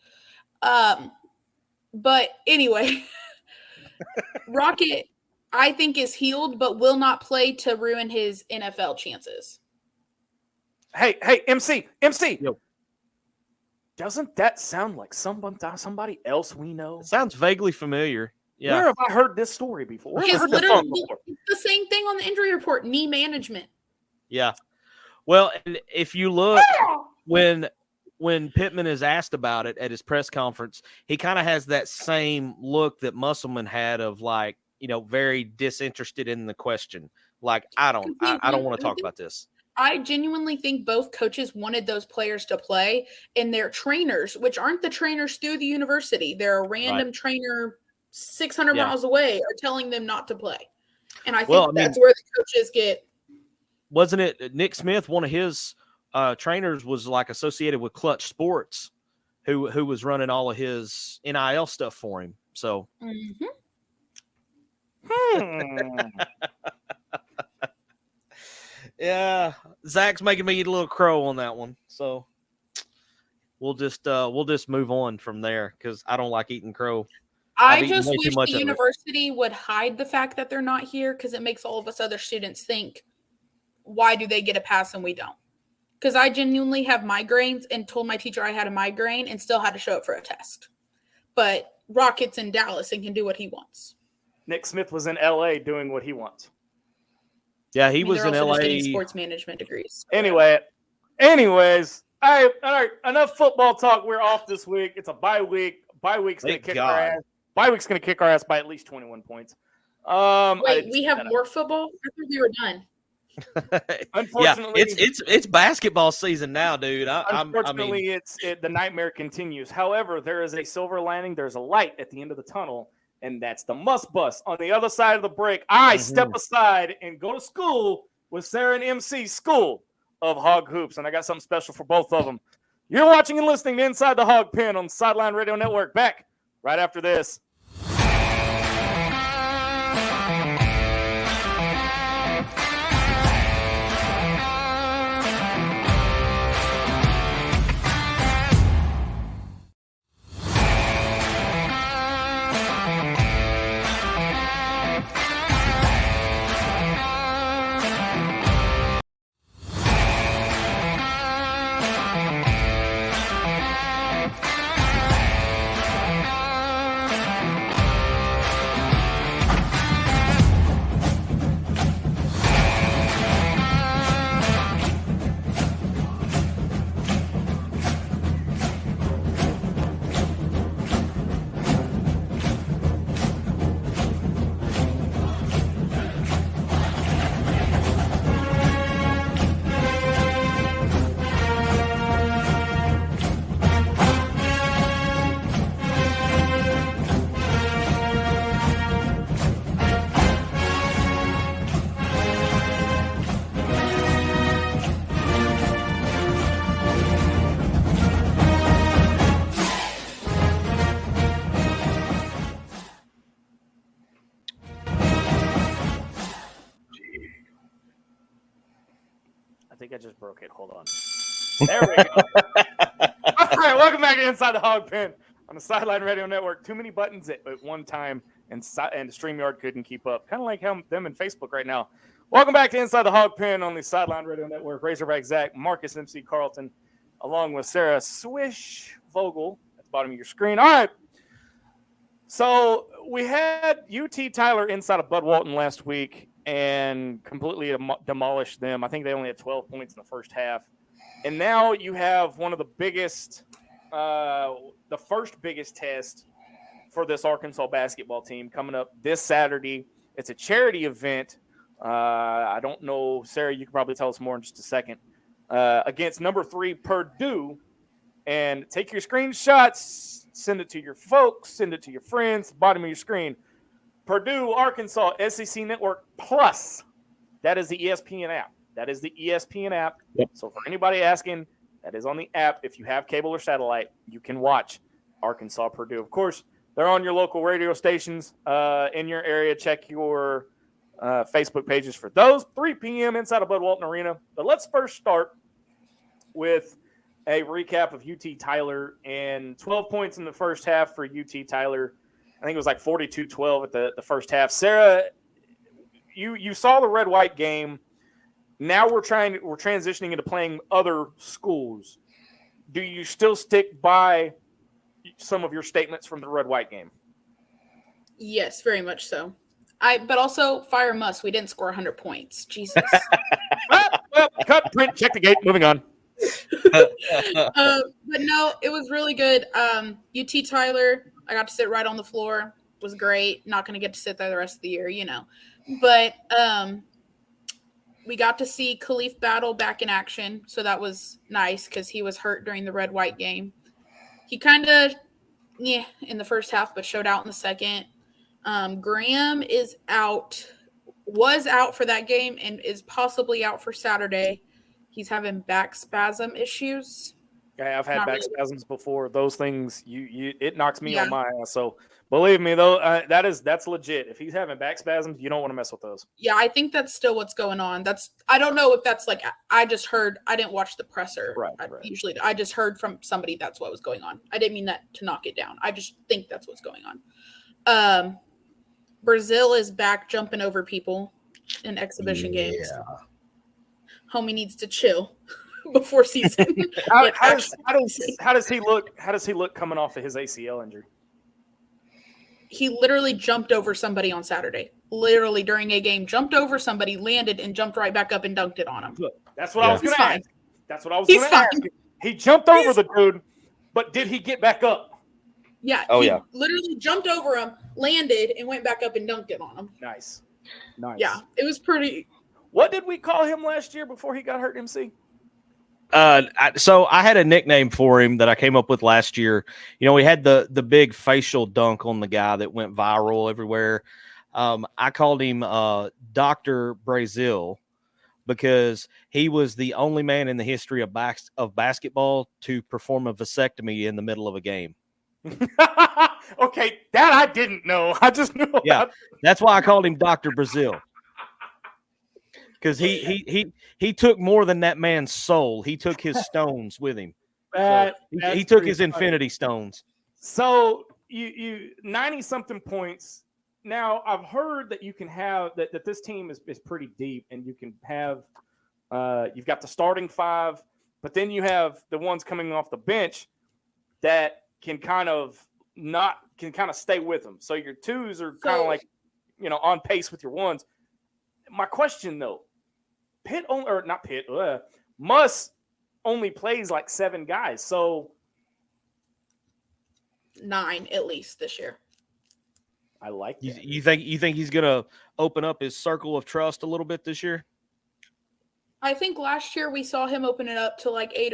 But anyway, Rocket, I think, is healed, but will not play to ruin his NFL chances. Hey, MC. Yo. Doesn't that sound like somebody else we know? It sounds vaguely familiar. Yeah. Where have I heard this story before? It's the same thing on the injury report, knee management. Yeah. Well, and if you look, when Pittman is asked about it at his press conference, he kind of has that same look that Musselman had of like, very disinterested in the question. Like, I don't want to talk about this. I genuinely think both coaches wanted those players to play, and their trainers, which aren't the trainers through the university, they're a random trainer 600 miles away, are telling them not to play. And I think that's where the coaches get. Wasn't it Nick Smith, one of his trainers was like associated with Clutch Sports, who was running all of his NIL stuff for him. So. Yeah, Zach's making me eat a little crow on that one, so we'll just move on from there because I don't like eating crow. I just wish the university would hide the fact that they're not here because it makes all of us other students think, why do they get a pass and we don't? Because I genuinely have migraines and told my teacher I had a migraine and still had to show up for a test. But Rocket's in Dallas and can do what he wants. Nick Smith was in LA doing what he wants. Yeah, he was in LA getting sports management degrees. Anyways, all right, enough football talk. We're off this week. It's a bye week. Bye week's going to kick our ass. Bye week's going to kick our ass by at least 21 points. Wait, we have more football? I thought we were done. Unfortunately, it's basketball season now, dude. Unfortunately, the nightmare continues. However, there is a silver lining. There's a light at the end of the tunnel. And that's the must bus. On the other side of the break, I step aside and go to school with Sara and MC, School of Hawg Hoops. And I got something special for both of them. You're watching and listening to Inside the Hawg Pen on the Sideline Radio Network. Back right after this. I think I just broke it. Hold on. There we go. All right, welcome back to Inside the Hawg Pen on the Sideline Radio Network. Too many buttons at one time, and StreamYard couldn't keep up. Kind of like how them and Facebook right now. Welcome back to Inside the Hawg Pen on the Sideline Radio Network. Razorback Zach, Marcus MC Carlton, along with Sara Swish Vogel at the bottom of your screen. All right. So we had UT Tyler inside of Bud Walton last week and completely demolished them. I think they only had 12 points in the first half. And now you have one of the biggest, the first biggest test for this Arkansas basketball team coming up this Saturday. It's a charity event. I don't know, Sara, you can probably tell us more in just a second. Against number 3 Purdue. And take your screenshots, send it to your folks, send it to your friends, bottom of your screen. Purdue, Arkansas, SEC Network Plus. That is the ESPN app. That is the ESPN app. Yep. So for anybody asking, that is on the app. If you have cable or satellite, you can watch Arkansas, Purdue. Of course, They're on your local radio stations in your area. Check your Facebook pages for those. 3 p.m. inside of Bud Walton Arena. But let's first start with a recap of UT Tyler, and 12 points in the first half for UT Tyler. I think it was like 42-12 at the first half. Sarah, you saw the red-white game. Now we're transitioning into playing other schools. Do you still stick by some of your statements from the red-white game? Yes, very much so. But also fire Muss. We didn't score 100 points. Jesus. Cut, print, check the gate. Moving on. But no, it was really good. UT Tyler, I got to sit right on the floor. It was great. Not going to get to sit there the rest of the year, you know. But we got to see Khalif Battle back in action, so that was nice because he was hurt during the red-white game. He kind of, in the first half, but showed out in the second. Graham was out for that game and is possibly out for Saturday. He's having back spasm issues. Yeah, I've had back spasms before. Those things, it knocks me on my ass. So believe me, though, that's legit. If he's having back spasms, you don't want to mess with those. Yeah, I think that's still what's going on. I don't know if that's like, I just heard. I didn't watch the presser. Right. I just heard from somebody that's what was going on. I didn't mean that to knock it down. I just think that's what's going on. Brazil is back jumping over people in exhibition games. Homie needs to chill before season. How does he look? How does he look coming off of his ACL injury? He literally jumped over somebody on Saturday. Literally during a game, jumped over somebody, landed, and jumped right back up and dunked it on him. That's what I was going to ask. That's what I was going to ask. He jumped over the dude, but did he get back up? Yeah. Literally jumped over him, landed, and went back up and dunked it on him. Nice. Yeah, it was pretty. What did we call him last year before he got hurt, MC? So I had a nickname for him that I came up with last year. You know, we had the big facial dunk on the guy that went viral everywhere. I called him Dr. Brazil because he was the only man in the history of basketball to perform a vasectomy in the middle of a game. Okay, that I didn't know. I just knew. Yeah, that's why I called him Dr. Brazil. Because he took more than that man's soul. He took his stones with him. He took his infinity stones. So you 90-something points. Now I've heard that you can have that this team is pretty deep, and you can have you've got the starting five, but then you have the ones coming off the bench that can kind of stay with them. So your twos are kind of like, on pace with your ones. My question though, Muss only plays like 7 guys. So 9 at least this year. I like that. You think he's gonna open up his circle of trust a little bit this year? I think last year we saw him open it up to like 8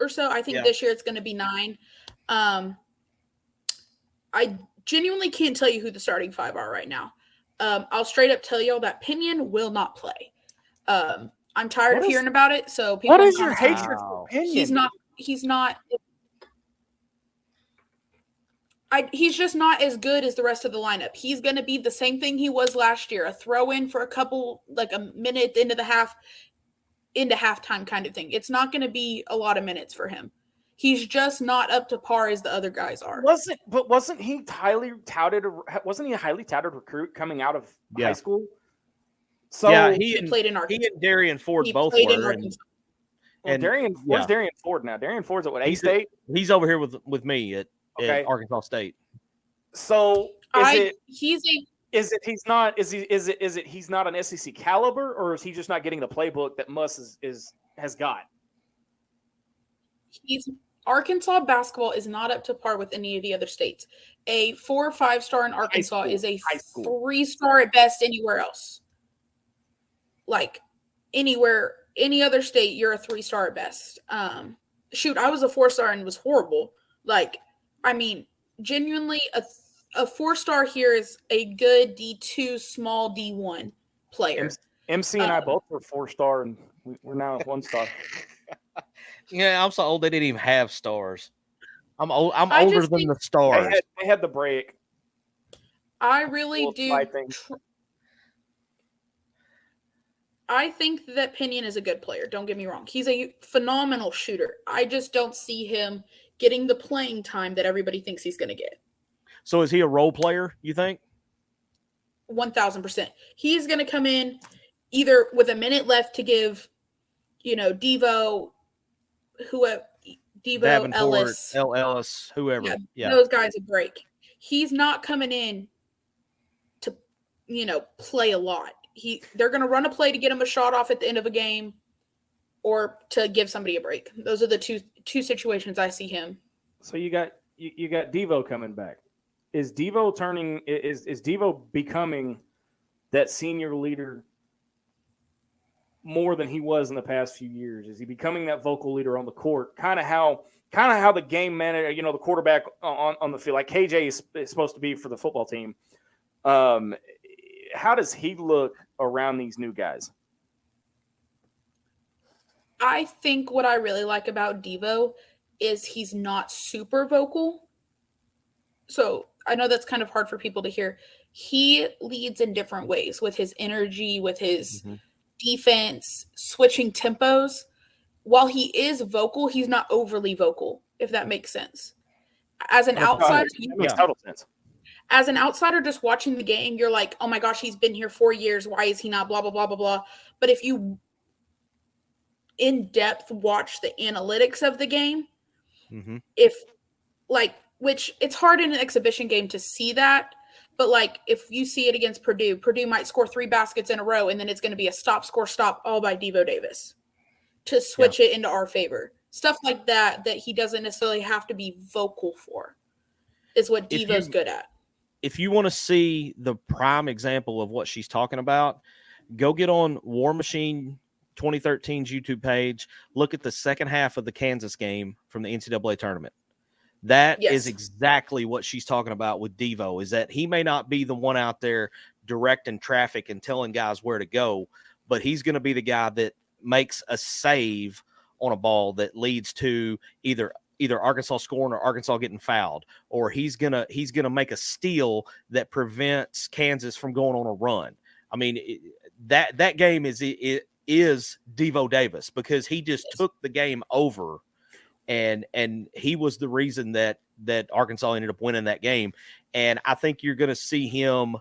or so. I think this year it's going to be 9. I genuinely can't tell you who the starting 5 are right now. I'll straight up tell y'all that Pinion will not play. I'm tired of hearing about it. So people, what is your hatred for Pinion? He's not. He's just not as good as the rest of the lineup. He's going to be the same thing he was last year, a throw in for a minute into halftime kind of thing. It's not going to be a lot of minutes for him. He's just not up to par as the other guys are. Wasn't he highly touted? Wasn't he a highly touted recruit coming out of high school? So he played in Arkansas. He and Darian Ford both were. Where's Darian Ford now? Darian Ford's at what, A-State? He's over here with me at Arkansas State. So he's not an SEC caliber, or is he just not getting the playbook that Muss has got? Arkansas basketball is not up to par with any of the other states. A 4 or 5 star in Arkansas is a 3 star at best anywhere else. Like anywhere, any other state, you're a 3 star at best. I was a 4 star and was horrible. Genuinely, a 4 star here is a good D2, small D1 player. MC and I both were 4 star, and we're now 1 star. Yeah, I'm so old they didn't even have stars. I'm I older just than think the stars. They had the break. I really do. Fighting. I think that Pinion is a good player. Don't get me wrong. He's a phenomenal shooter. I just don't see him getting the playing time that everybody thinks he's going to get. So is he a role player, you think? 1,000%. He's going to come in either with a minute left to give, Devo, whoever, Devo, Davenport, Ellis, Ellis, whoever. Yeah. those guys a break. He's not coming in to, play a lot. They're going to run a play to get him a shot off at the end of a game or to give somebody a break. Those are the two situations I see him. So you got Devo coming back. Is Devo becoming that senior leader more than he was in the past few years? Is he becoming that vocal leader on the court? Kind of how the game manager, the quarterback on the field, like KJ is supposed to be for the football team. How does he look around these new guys? I think what I really like about Devo is he's not super vocal. So I know that's kind of hard for people to hear. He leads in different ways with his energy, with his defense, switching tempos. While he is vocal, he's not overly vocal, if that makes sense. As an outsider, that makes total sense. As an outsider just watching the game, you're like, oh my gosh, he's been here 4 years. Why is he not blah, blah, blah, blah, blah. But if you in depth watch the analytics of the game, which it's hard in an exhibition game to see that. But if you see it against Purdue might score 3 baskets in a row, and then it's going to be a stop all by Devo Davis to switch it into our favor. Stuff like that he doesn't necessarily have to be vocal for is what Devo's good at. If you want to see the prime example of what she's talking about, go get on War Machine 2013's YouTube page. Look at the second half of the Kansas game from the NCAA tournament. That is exactly what she's talking about with Devo, is that he may not be the one out there directing traffic and telling guys where to go, but he's going to be the guy that makes a save on a ball that leads to either Arkansas scoring or Arkansas getting fouled, or he's gonna make a steal that prevents Kansas from going on a run. I mean, that game is Devo Davis, because he just took the game over, and he was the reason that Arkansas ended up winning that game. And I think you're going to see him.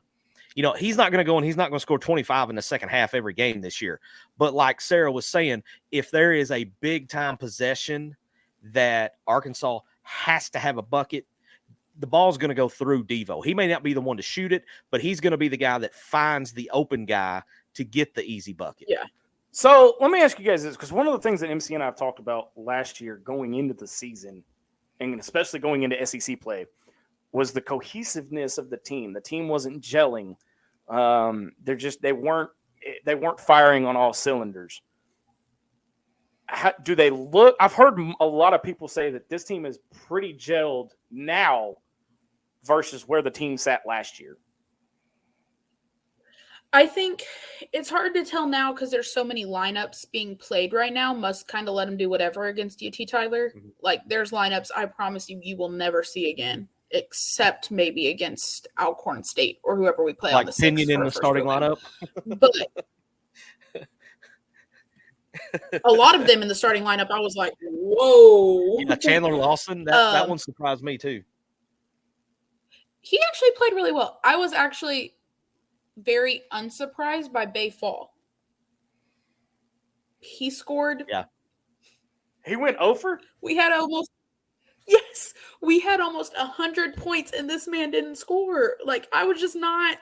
He's not going to go and he's not going to score 25 in the second half every game this year. But like Sarah was saying, if there is a big time possession that Arkansas has to have a bucket, the ball's going to go through Devo. He may not be the one to shoot it, but he's going to be the guy that finds the open guy to get the easy bucket. Yeah. So let me ask you guys this, because one of the things that MC and I have talked about last year going into the season, and especially going into SEC play, was the cohesiveness of the team. The team wasn't gelling. They weren't firing on all cylinders. How do they look? I've heard a lot of people say that this team is pretty gelled now versus where the team sat last year. I think it's hard to tell now because there's so many lineups being played right now. Must kind of let them do whatever against UT Tyler. There's lineups I promise you will never see again, except maybe against Alcorn State or whoever we play on the 6th. Like Pinion in the starting lineup? But a lot of them in the starting lineup, I was like, whoa. Yeah, Chandler Lawson, that one surprised me too. He actually played really well. I was actually very unsurprised by Bay Fall. He scored. Yeah. He went over? We had almost 100 points and this man didn't score. I was just not.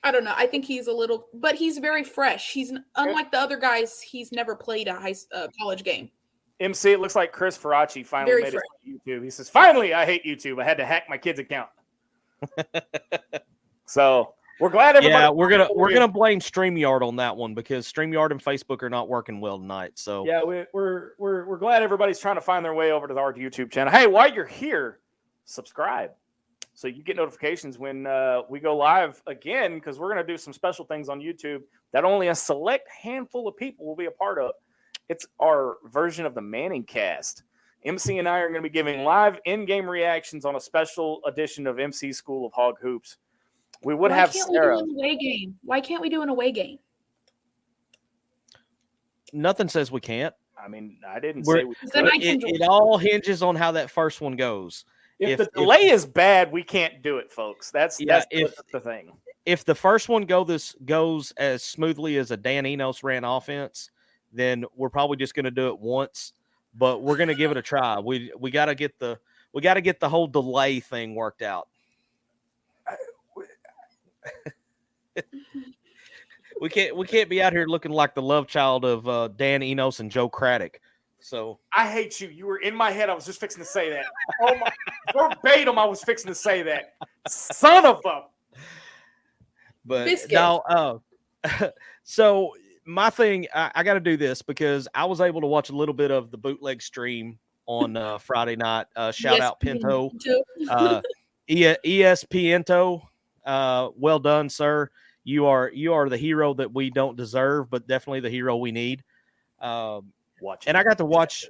I don't know. I think he's a little, but he's very fresh. He's unlike the other guys. He's never played a college game. MC, it looks like Chris Faraci finally made it on YouTube. He says, "Finally, I hate YouTube. I had to hack my kid's account." So we're glad everybody. Yeah, we're gonna blame StreamYard on that one, because StreamYard and Facebook are not working well tonight. So yeah, we're glad everybody's trying to find their way over to our YouTube channel. Hey, while you're here, subscribe so you get notifications when we go live again, because we're gonna do some special things on YouTube that only a select handful of people will be a part of. It's our version of the Manning Cast. MC and I are going to be giving live in-game reactions on a special edition of MC School of Hawg Hoops. We would have Sara. Why can't we do an away game? Nothing says we can't. I mean, I didn't say we could. It all hinges on how that first one goes. If the delay is bad, we can't do it, folks. That's the thing. If the first one goes as smoothly as a Dan Enos ran offense, then we're probably just going to do it once. But we're going to give it a try. We got to get the whole delay thing worked out. We can't be out here looking like the love child of Dan Enos and Joe Craddock. So I hate you. You were in my head. I was just fixing to say that. Oh my, verbatim, I was fixing to say that. Son of a. But Biscuit. now, so my thing, I got to do this because I was able to watch a little bit of the bootleg stream on Friday night. Shout out Pinto, ES Pinto. Well done, sir. You are the hero that we don't deserve, but definitely the hero we need. And I got to watch,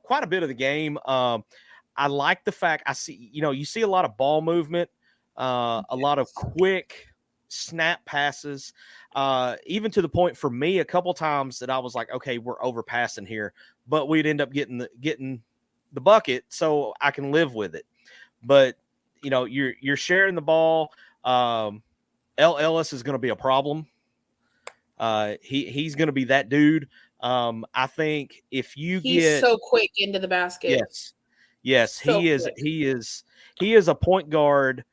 quite a bit of the game. I like the fact you see a lot of ball movement, a lot of quick snap passes, even to the point for me a couple times that I was like, okay, we're overpassing here, but we'd end up getting the bucket, so I can live with it. But you're sharing the ball. L. Ellis is going to be a problem. He's going to be that dude. I think if he's so quick into the basket. Yes, so he is. Quick. He is a point guard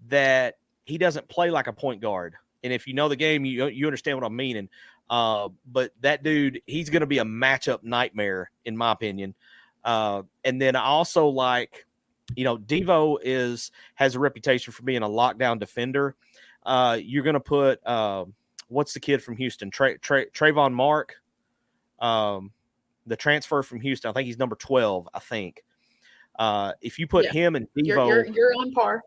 that he doesn't play like a point guard. And if you know the game, you understand what I'm meaning. But that dude, he's going to be a matchup nightmare, in my opinion. And then I also like, Devo has a reputation for being a lockdown defender. You're going to put what's the kid from Houston, Trayvon Mark, the transfer from Houston. I think he's number 12. I think if you put him and Devo, you're on par.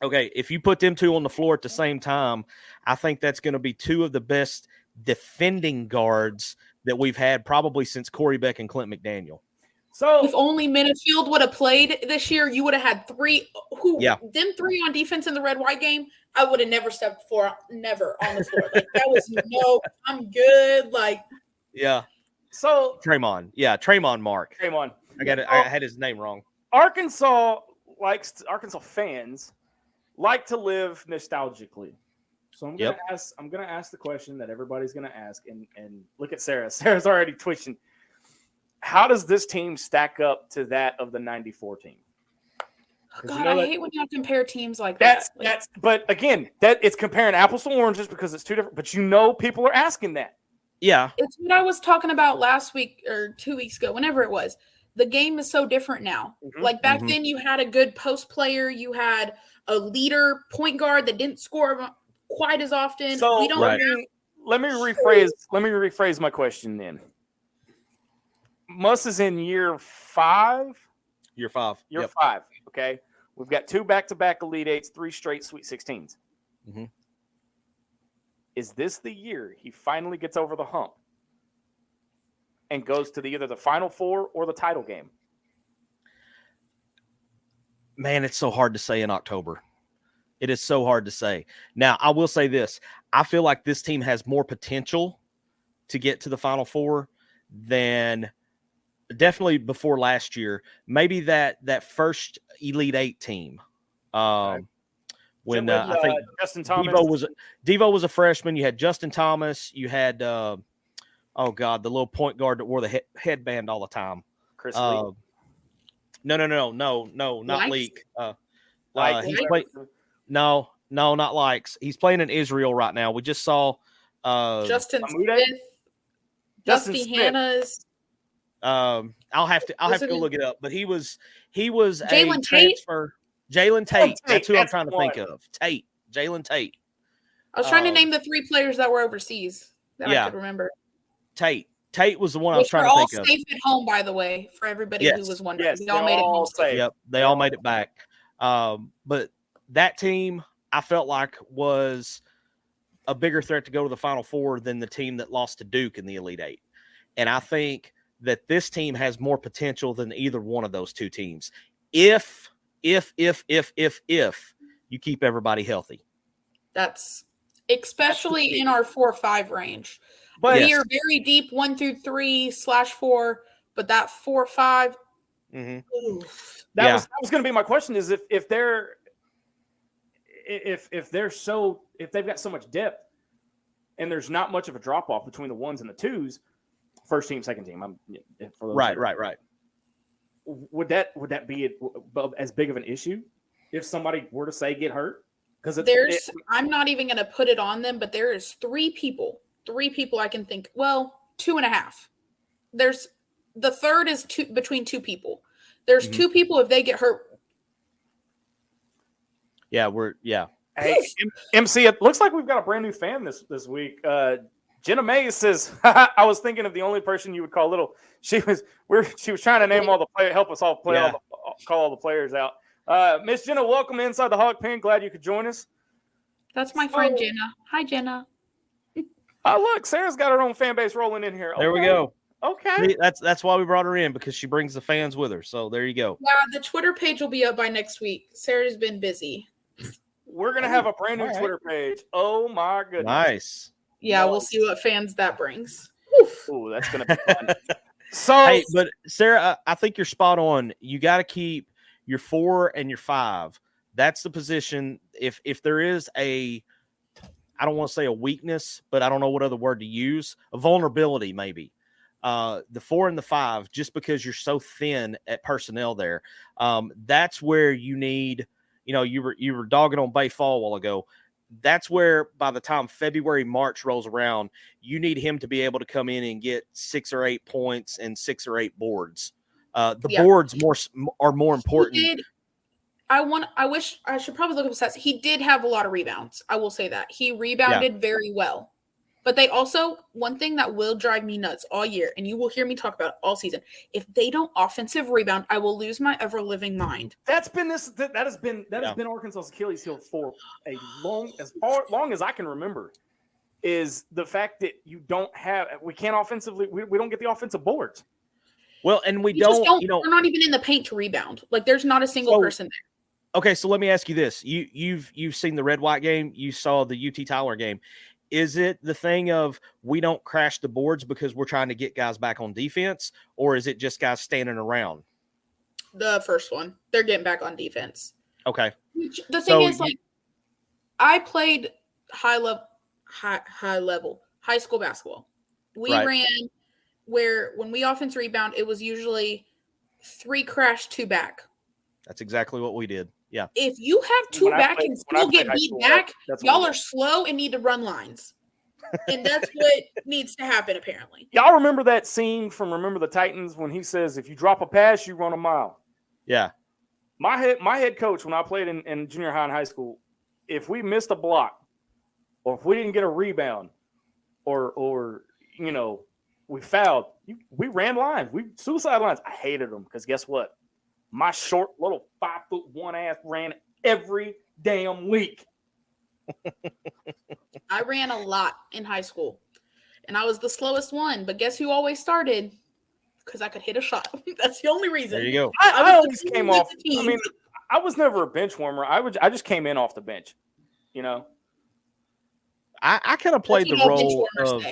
Okay, if you put them two on the floor at the same time, I think that's going to be two of the best defending guards that we've had probably since Corey Beck and Clint McDaniel. So if only Minifield would have played this year, you would have had them three on defense in the red-white game. I would have never stepped never on the floor. Like that was I'm good. Like so Trayvon Mark. Trayvon. I had his name wrong. Arkansas fans like to live nostalgically. So I'm gonna ask the question that everybody's gonna ask, and look at Sara. Sara's already twitching. How does this team stack up to that of the 94 team? God, I hate when you compare teams like that. But again, it's comparing apples to oranges because it's two different. But people are asking that. Yeah, it's what I was talking about last week or 2 weeks ago, whenever it was. The game is so different now. Mm-hmm. Like back then, you had a good post player, you had a leader point guard that didn't score quite as often. So let me rephrase my question then. Muss is in year 5. Year 5. Year 5. Okay. We've got 2 back-to-back Elite Eights, 3 straight Sweet 16s. Mm-hmm. Is this the year he finally gets over the hump and goes to either the Final Four or the title game? Man, it's so hard to say in October. It is so hard to say. Now, I will say this. I feel like this team has more potential to get to the Final Four than definitely before last year. Maybe that first Elite Eight team. When I think Justin Thomas. Devo was a freshman. You had Justin Thomas. You had the little point guard that wore the headband all the time. Chris Leak. No, not Leak. No, not Likes. He's playing in Israel right now. We just saw Justin Smith. Dusty Hannah's. I'll have to go look it up. But he was Jalen a transfer. Jalen Tate. That's who I'm trying to think of. Jalen Tate. I was trying to name the 3 players that were overseas that I could remember. Tate was the one I was trying to think of. All safe at home, by the way, for everybody who was wondering. Yes, they all made it home safe. Yep, they all made it back. But that team, I felt like, was a bigger threat to go to the Final Four than the team that lost to Duke in the Elite Eight. And I think that this team has more potential than either one of those two teams. If you keep everybody healthy. That's especially in our 4-5 range. But we are very deep 1 through 3/4, but that 4-5. That was going to be my question: is if they've got so much depth and there's not much of a drop off between the ones and the twos, first team, second team. Right. Would that be as big of an issue if somebody were to say get hurt? Because I'm not even going to put it on them, but there is three people I can think. Well, 2.5. There's the third is between two people. There's two people if they get hurt. Hey, MC, it looks like we've got a brand new fan this week. Jenna May says, "I was thinking of the only person you would call little." She was trying to name all the players, help us all play call all the players out. Miss Jenna, welcome to Inside the Hawg Pen. Glad you could join us. That's my friend Jenna. Hi, Jenna. Oh, look, Sarah's got her own fan base rolling in here. There we go. Okay. See, that's why we brought her in, because she brings the fans with her. So there you go. Yeah, the Twitter page will be up by next week. Sarah's been busy. We're going to have a brand new Twitter page. Oh, my goodness. Nice. Yeah, we'll see what fans that brings. Ooh, that's going to be fun. Hey, but Sarah, I think you're spot on. You got to keep your 4 and your 5. That's the position. If there is I don't want to say a weakness, but I don't know what other word to use, a vulnerability maybe. The 4 and the 5, just because you're so thin at personnel there, that's where you need. You were dogging on Bay Fall a while ago. That's where by the time February, March rolls around, you need him to be able to come in and get 6 or 8 points and 6 or 8 boards. Boards are more important. I wish I should probably look up stats. He did have a lot of rebounds. I will say that he rebounded very well. But they also, one thing that will drive me nuts all year, and you will hear me talk about it all season, if they don't offensive rebound, I will lose my ever living mind. That has been Arkansas's Achilles heel for long as I can remember, is the fact that we can't offensively, we don't get the offensive boards. Well, and we're not even in the paint to rebound. Like, there's not a single person there. Okay, so let me ask you this: you've seen the Red-White game, you saw the UT Tyler game. Is it the thing of we don't crash the boards because we're trying to get guys back on defense, or is it just guys standing around? The first one, they're getting back on defense. Okay. The thing is, I played high school basketball. We ran where when we offense rebound, it was usually 3 crash, 2 back. That's exactly what we did. Yeah. If you have 2 back and still get beat back, y'all are slow and need to run lines. And that's what needs to happen, apparently. Y'all remember that scene from Remember the Titans when he says, if you drop a pass, you run a mile? Yeah. My head coach, when I played in junior high and high school, if we missed a block or if we didn't get a rebound or we fouled, we ran lines. Suicide lines. I hated them because guess what? My short little 5'1" ass ran every damn week. I ran a lot in high school, and I was the slowest one. But guess who always started? Because I could hit a shot. That's the only reason. There you go. I always came off. I mean, I was never a bench warmer. I just came in off the bench. I kind of played the role of.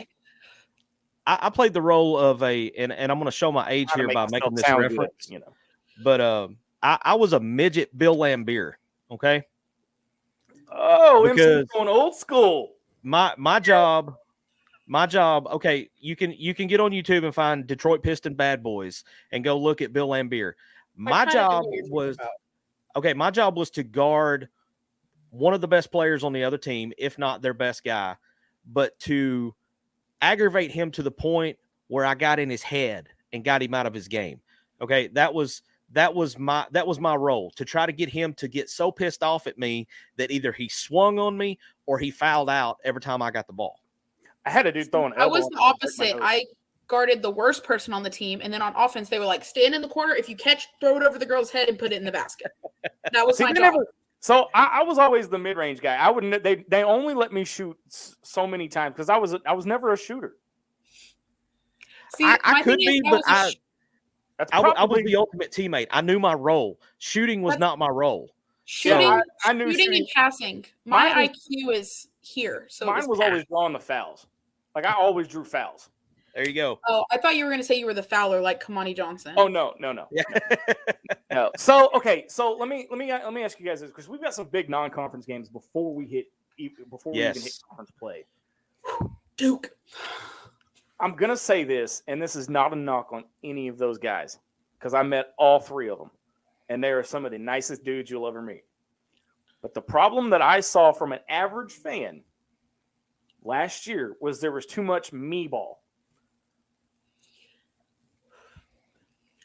I played the role of and I'm going to show my age here by making this reference. Good, But I was a midget Bill Lambier, okay? Oh, MC going old school. My job, okay, you can get on YouTube and find Detroit Piston Bad Boys and go look at Bill Lambier. My job was to guard one of the best players on the other team, if not their best guy, but to aggravate him to the point where I got in his head and got him out of his game. Okay, that was my role, to try to get him to get so pissed off at me that either he swung on me or he fouled out every time I got the ball. I had a dude throwing. I was the opposite. I guarded the worst person on the team, and then on offense, they were like, stand in the corner. If you catch, throw it over the girl's head and put it in the basket. That was my job. So I was always the mid-range guy. I wouldn't. They only let me shoot so many times because I was never a shooter. See, I my could thing is, be, that but was a I, sh- That's I, w- I was probably the ultimate teammate. I knew my role. Shooting was But- not my role. shooting, I knew shooting shooting. and passing. My Mine IQ is here, so it Mine was pass. always drawing the fouls. Like I always drew fouls. There you go. Oh, I thought you were going to say you were the fouler, like Kamani Johnson. Oh no. Yeah. No. So okay. So let me ask you guys this, because we've got some big non-conference games before we even hit conference play. Duke. I'm gonna say this, and this is not a knock on any of those guys, because I met all three of them, and they are some of the nicest dudes you'll ever meet. But the problem that I saw from an average fan last year was there was too much me ball.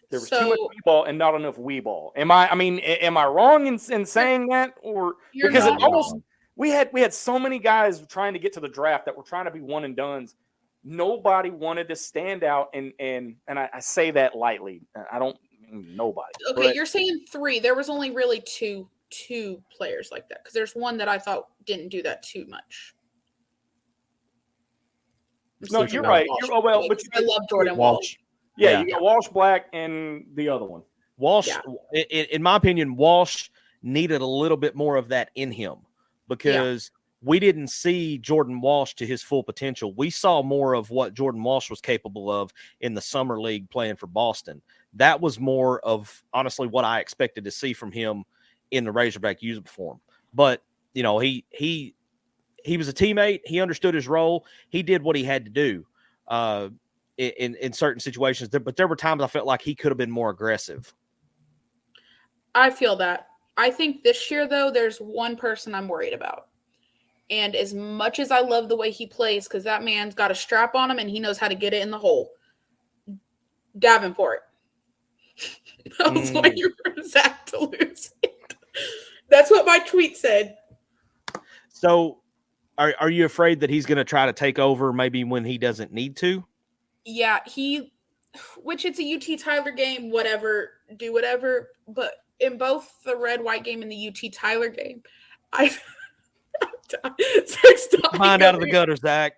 There was too much me ball and not enough we ball. Am I wrong in saying that? Or You're because not it almost wrong. we had so many guys trying to get to the draft that were trying to be one and dones. Nobody wanted to stand out, and I say that lightly. I don't nobody. Okay, but you're saying 3. There was only really two players like that, because there's one that I thought didn't do that too much. I'm no, thinking you're about right. Walsh. But I love Jordan Walsh. Walsh. yeah, you got Walsh, Black, and the other one. Walsh, Yeah. in my opinion, Walsh needed a little bit more of that in him, because we didn't see Jordan Walsh to his full potential. We saw more of what Jordan Walsh was capable of in the summer league playing for Boston. That was more of, honestly, what I expected to see from him in the Razorback uniform. But, he was a teammate. He understood his role. He did what he had to do in certain situations. But there were times I felt like he could have been more aggressive. I feel that. I think this year, though, there's one person I'm worried about. And as much as I love the way he plays, because that man's got a strap on him and he knows how to get it in the hole, Davenport. I was waiting for Zach to lose it. That's what my tweet said. So are you afraid that he's going to try to take over maybe when he doesn't need to? Yeah, which it's a UT Tyler game, do whatever. But in both the red-white game and the UT Tyler game, Mind out of the gutter, Zach.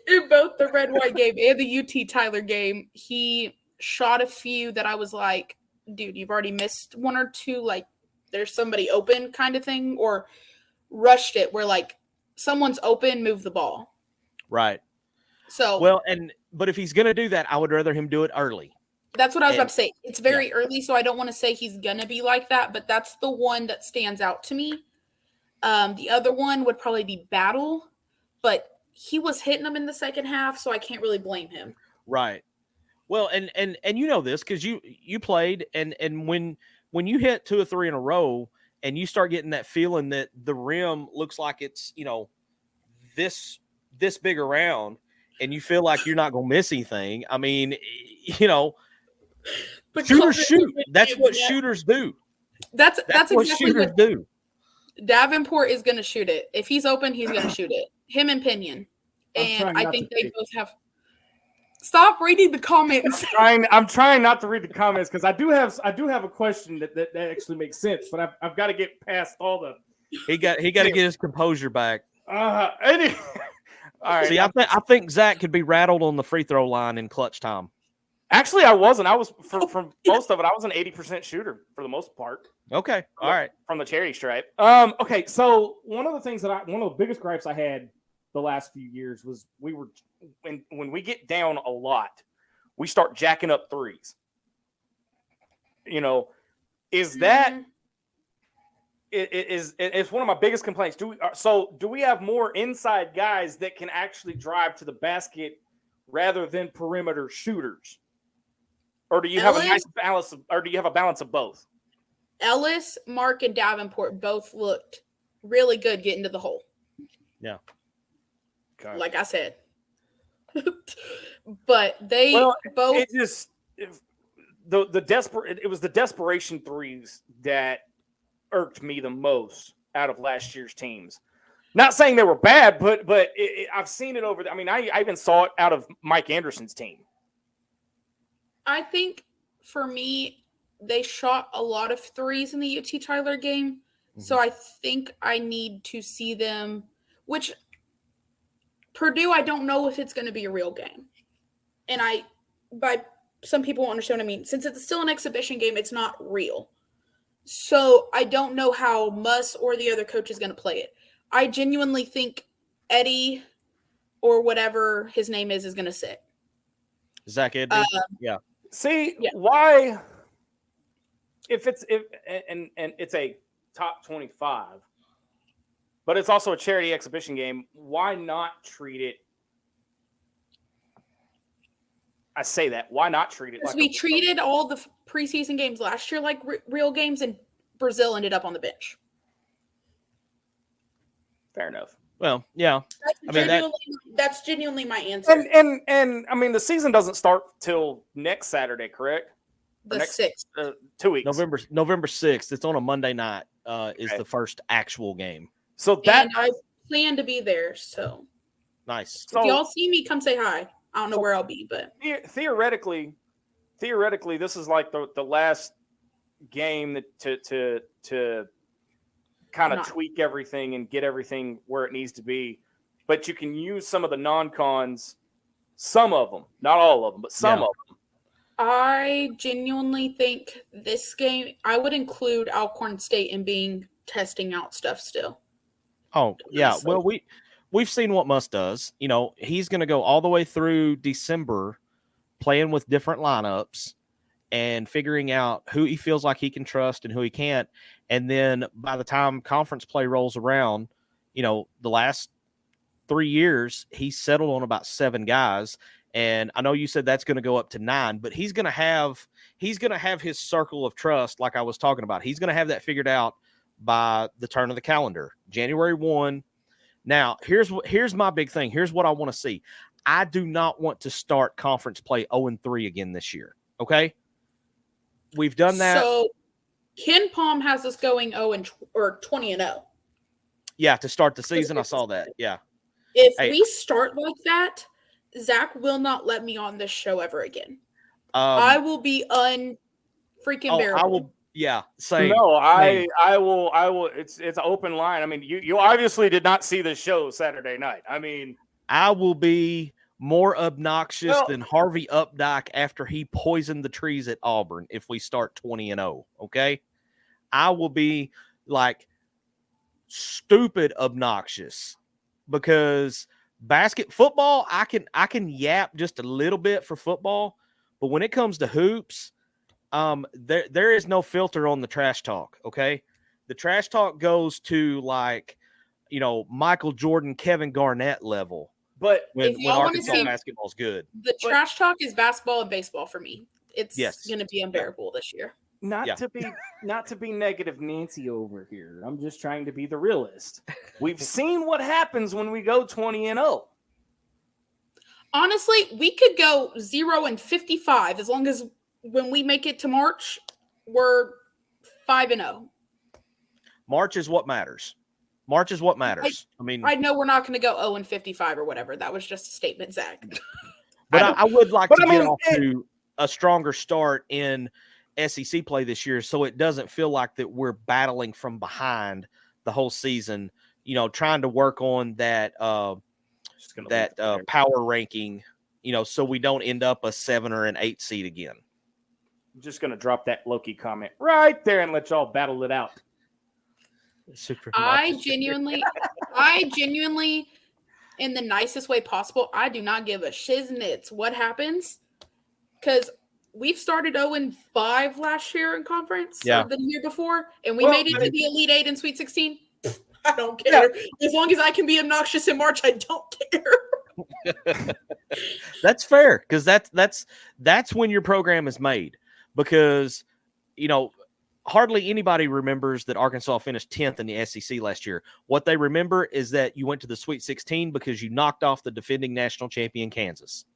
In both the red-white game and the UT Tyler game, he shot a few that I was like, dude, you've already missed one or two, like there's somebody open kind of thing, or rushed it where like someone's open, move the ball. Right. So but if he's going to do that, I would rather him do it early. That's what I was about to say. It's very early, so I don't want to say he's going to be like that, but that's the one that stands out to me. The other one would probably be Battle, but he was hitting them in the second half, so I can't really blame him. Right. Well, and you know this because you played, and when you hit 2 or 3 in a row and you start getting that feeling that the rim looks like it's, this big around, and you feel like you're not going to miss anything. I mean, but shooters shoot. That's what shooters do. That's what exactly shooters do. Davenport is going to shoot it. If he's open, he's going to shoot it. Him and Pinion. And I think they both have. Stop reading the comments. I'm trying not to read the comments because I do have a question that actually makes sense, but I've got to get past all the. He got to get his composure back. All right. See, I think Zach could be rattled on the free throw line in clutch time. Actually, I wasn't. I was from most of it. I was an 80% shooter for the most part. Okay, all right. From the cherry stripe. Okay, so one of the biggest gripes I had the last few years was when we get down a lot, we start jacking up threes. Is that it's one of my biggest complaints. Do we have more inside guys that can actually drive to the basket rather than perimeter shooters? Or do you have a nice balance of both? Ellis, Mark, and Davenport both looked really good getting to the hole. Yeah. Okay. Like I said. But they both it was the desperation threes that irked me the most out of last year's teams. Not saying they were bad, but I've seen it over. I even saw it out of Mike Anderson's team. I think for me, they shot a lot of threes in the UT Tyler game. Mm-hmm. So I think I need to see them, which Purdue, I don't know if it's going to be a real game. And some people won't understand what I mean. Since it's still an exhibition game, it's not real. So I don't know how Muss or the other coach is going to play it. I genuinely think Eddie or whatever his name is going to sit. Zach Edney? Yeah. See, why, if it's a top 25, but it's also a charity exhibition game, why not treat it? I say that. Why not treat it Because like we treated all the preseason games last year like real games, and Brazil ended up on the bench. Fair enough. Well, yeah. That's genuinely my answer. And I mean, the season doesn't start till next Saturday, correct? The 6th. 2 weeks. November 6th. It's on a Monday night. Is the first actual game. So that I plan to be there. So nice. If y'all see me, come say hi. I don't know where I'll be, but theoretically, this is like the last game to kind of tweak everything and get everything where it needs to be. But you can use some of the non-cons, some of them, not all of them, but some of them. I genuinely think this game, I would include Alcorn State in testing out stuff still. Oh, yeah. Well, we've seen what Muss does. You know, he's going to go all the way through December playing with different lineups and figuring out who he feels like he can trust and who he can't. And then by the time conference play rolls around, you know, the last 3 years, he's settled on about 7 guys. And I know you said that's going to go up to 9, but he's going to have his circle of trust, like I was talking about. He's going to have that figured out by the turn of the calendar, January 1. Now, here's my big thing. Here's what I want to see. I do not want to start conference play 0-3 again this year. Okay, we've done that. So Ken Palm has us going 20-0. Yeah, to start the season, I saw that. Yeah. If we start like that, Zach will not let me on this show ever again. I will be unfreaking bearable. I will. Yeah, same. No, I will. It's an open line. I mean, you obviously did not see the show Saturday night. I mean, I will be more obnoxious than Harvey Updike after he poisoned the trees at Auburn if we start 20-0. Okay, I will be like stupid obnoxious because football, I can yap just a little bit for football, but when it comes to hoops, there is no filter on the trash talk. Okay, the trash talk goes to like, you know, Michael Jordan, Kevin Garnett level. But when Arkansas basketball is good, the trash talk is basketball and baseball for me. It's going to be unbearable this year. Not to be negative Nancy over here. I'm just trying to be the realist. We've seen what happens when we go 20-0. Honestly, we could go 0-55 as long as when we make it to March, we're 5-0. March is what matters. I mean, I know we're not going to go 0-55 or whatever. That was just a statement, Zach. But I would like to get off to a stronger start in SEC play this year, so it doesn't feel like that we're battling from behind the whole season. You know, trying to work on that power ranking. You know, so we don't end up a 7 or an 8 seed again. I'm just gonna drop that Loki comment right there and let y'all battle it out. I genuinely, in the nicest way possible, I do not give a shiznits what happens, because we've started 0-5 last year in conference. Yeah, the year before, and we made it to the Elite 8 and Sweet 16. I don't care. Yeah. As long as I can be obnoxious in March, I don't care. That's fair, because that's when your program is made. Because, you know, hardly anybody remembers that Arkansas finished 10th in the SEC last year. What they remember is that you went to the Sweet 16 because you knocked off the defending national champion Kansas.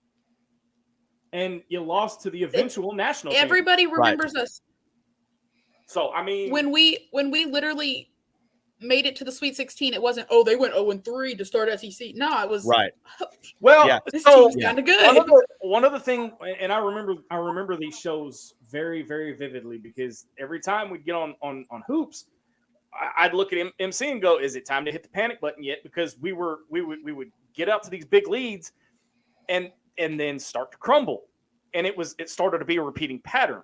And you lost to the eventual national champion. Everybody remembers us. So, I mean, when we literally made it to the Sweet 16, it wasn't, they went 0-3 to start SEC. No, it was right. Well, this team's kind of good. One of the thing, and I remember these shows very, very vividly, because every time we'd get on hoops, I'd look at MC and go, "Is it time to hit the panic button yet?" Because we would get out to these big leads and then start to crumble. And it started to be a repeating pattern.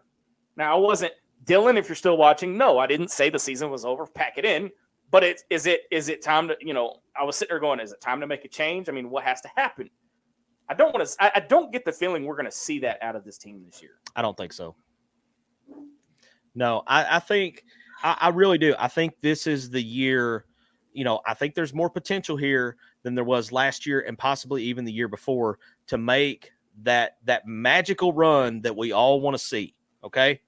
Now, I wasn't Dylan, if you're still watching, no, I didn't say the season was over. Pack it in. But is it time to, I was sitting there going, is it time to make a change? I mean, what has to happen? I don't get the feeling we're going to see that out of this team this year. I don't think so. No, I think I really do. I think this is the year, I think there's more potential here than there was last year and possibly even the year before to make that magical run that we all want to see. Okay.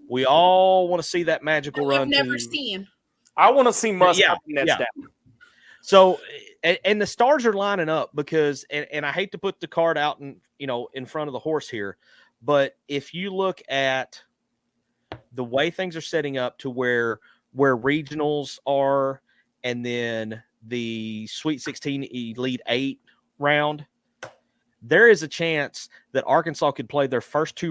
We all want to see that magical run. I've never seen. I want to see Musk down. So, and the stars are lining up because, and I hate to put the cart out in front of the horse here, but if you look at the way things are setting up to where regionals are, and then the Sweet 16 Elite 8 round, there is a chance that Arkansas could play their first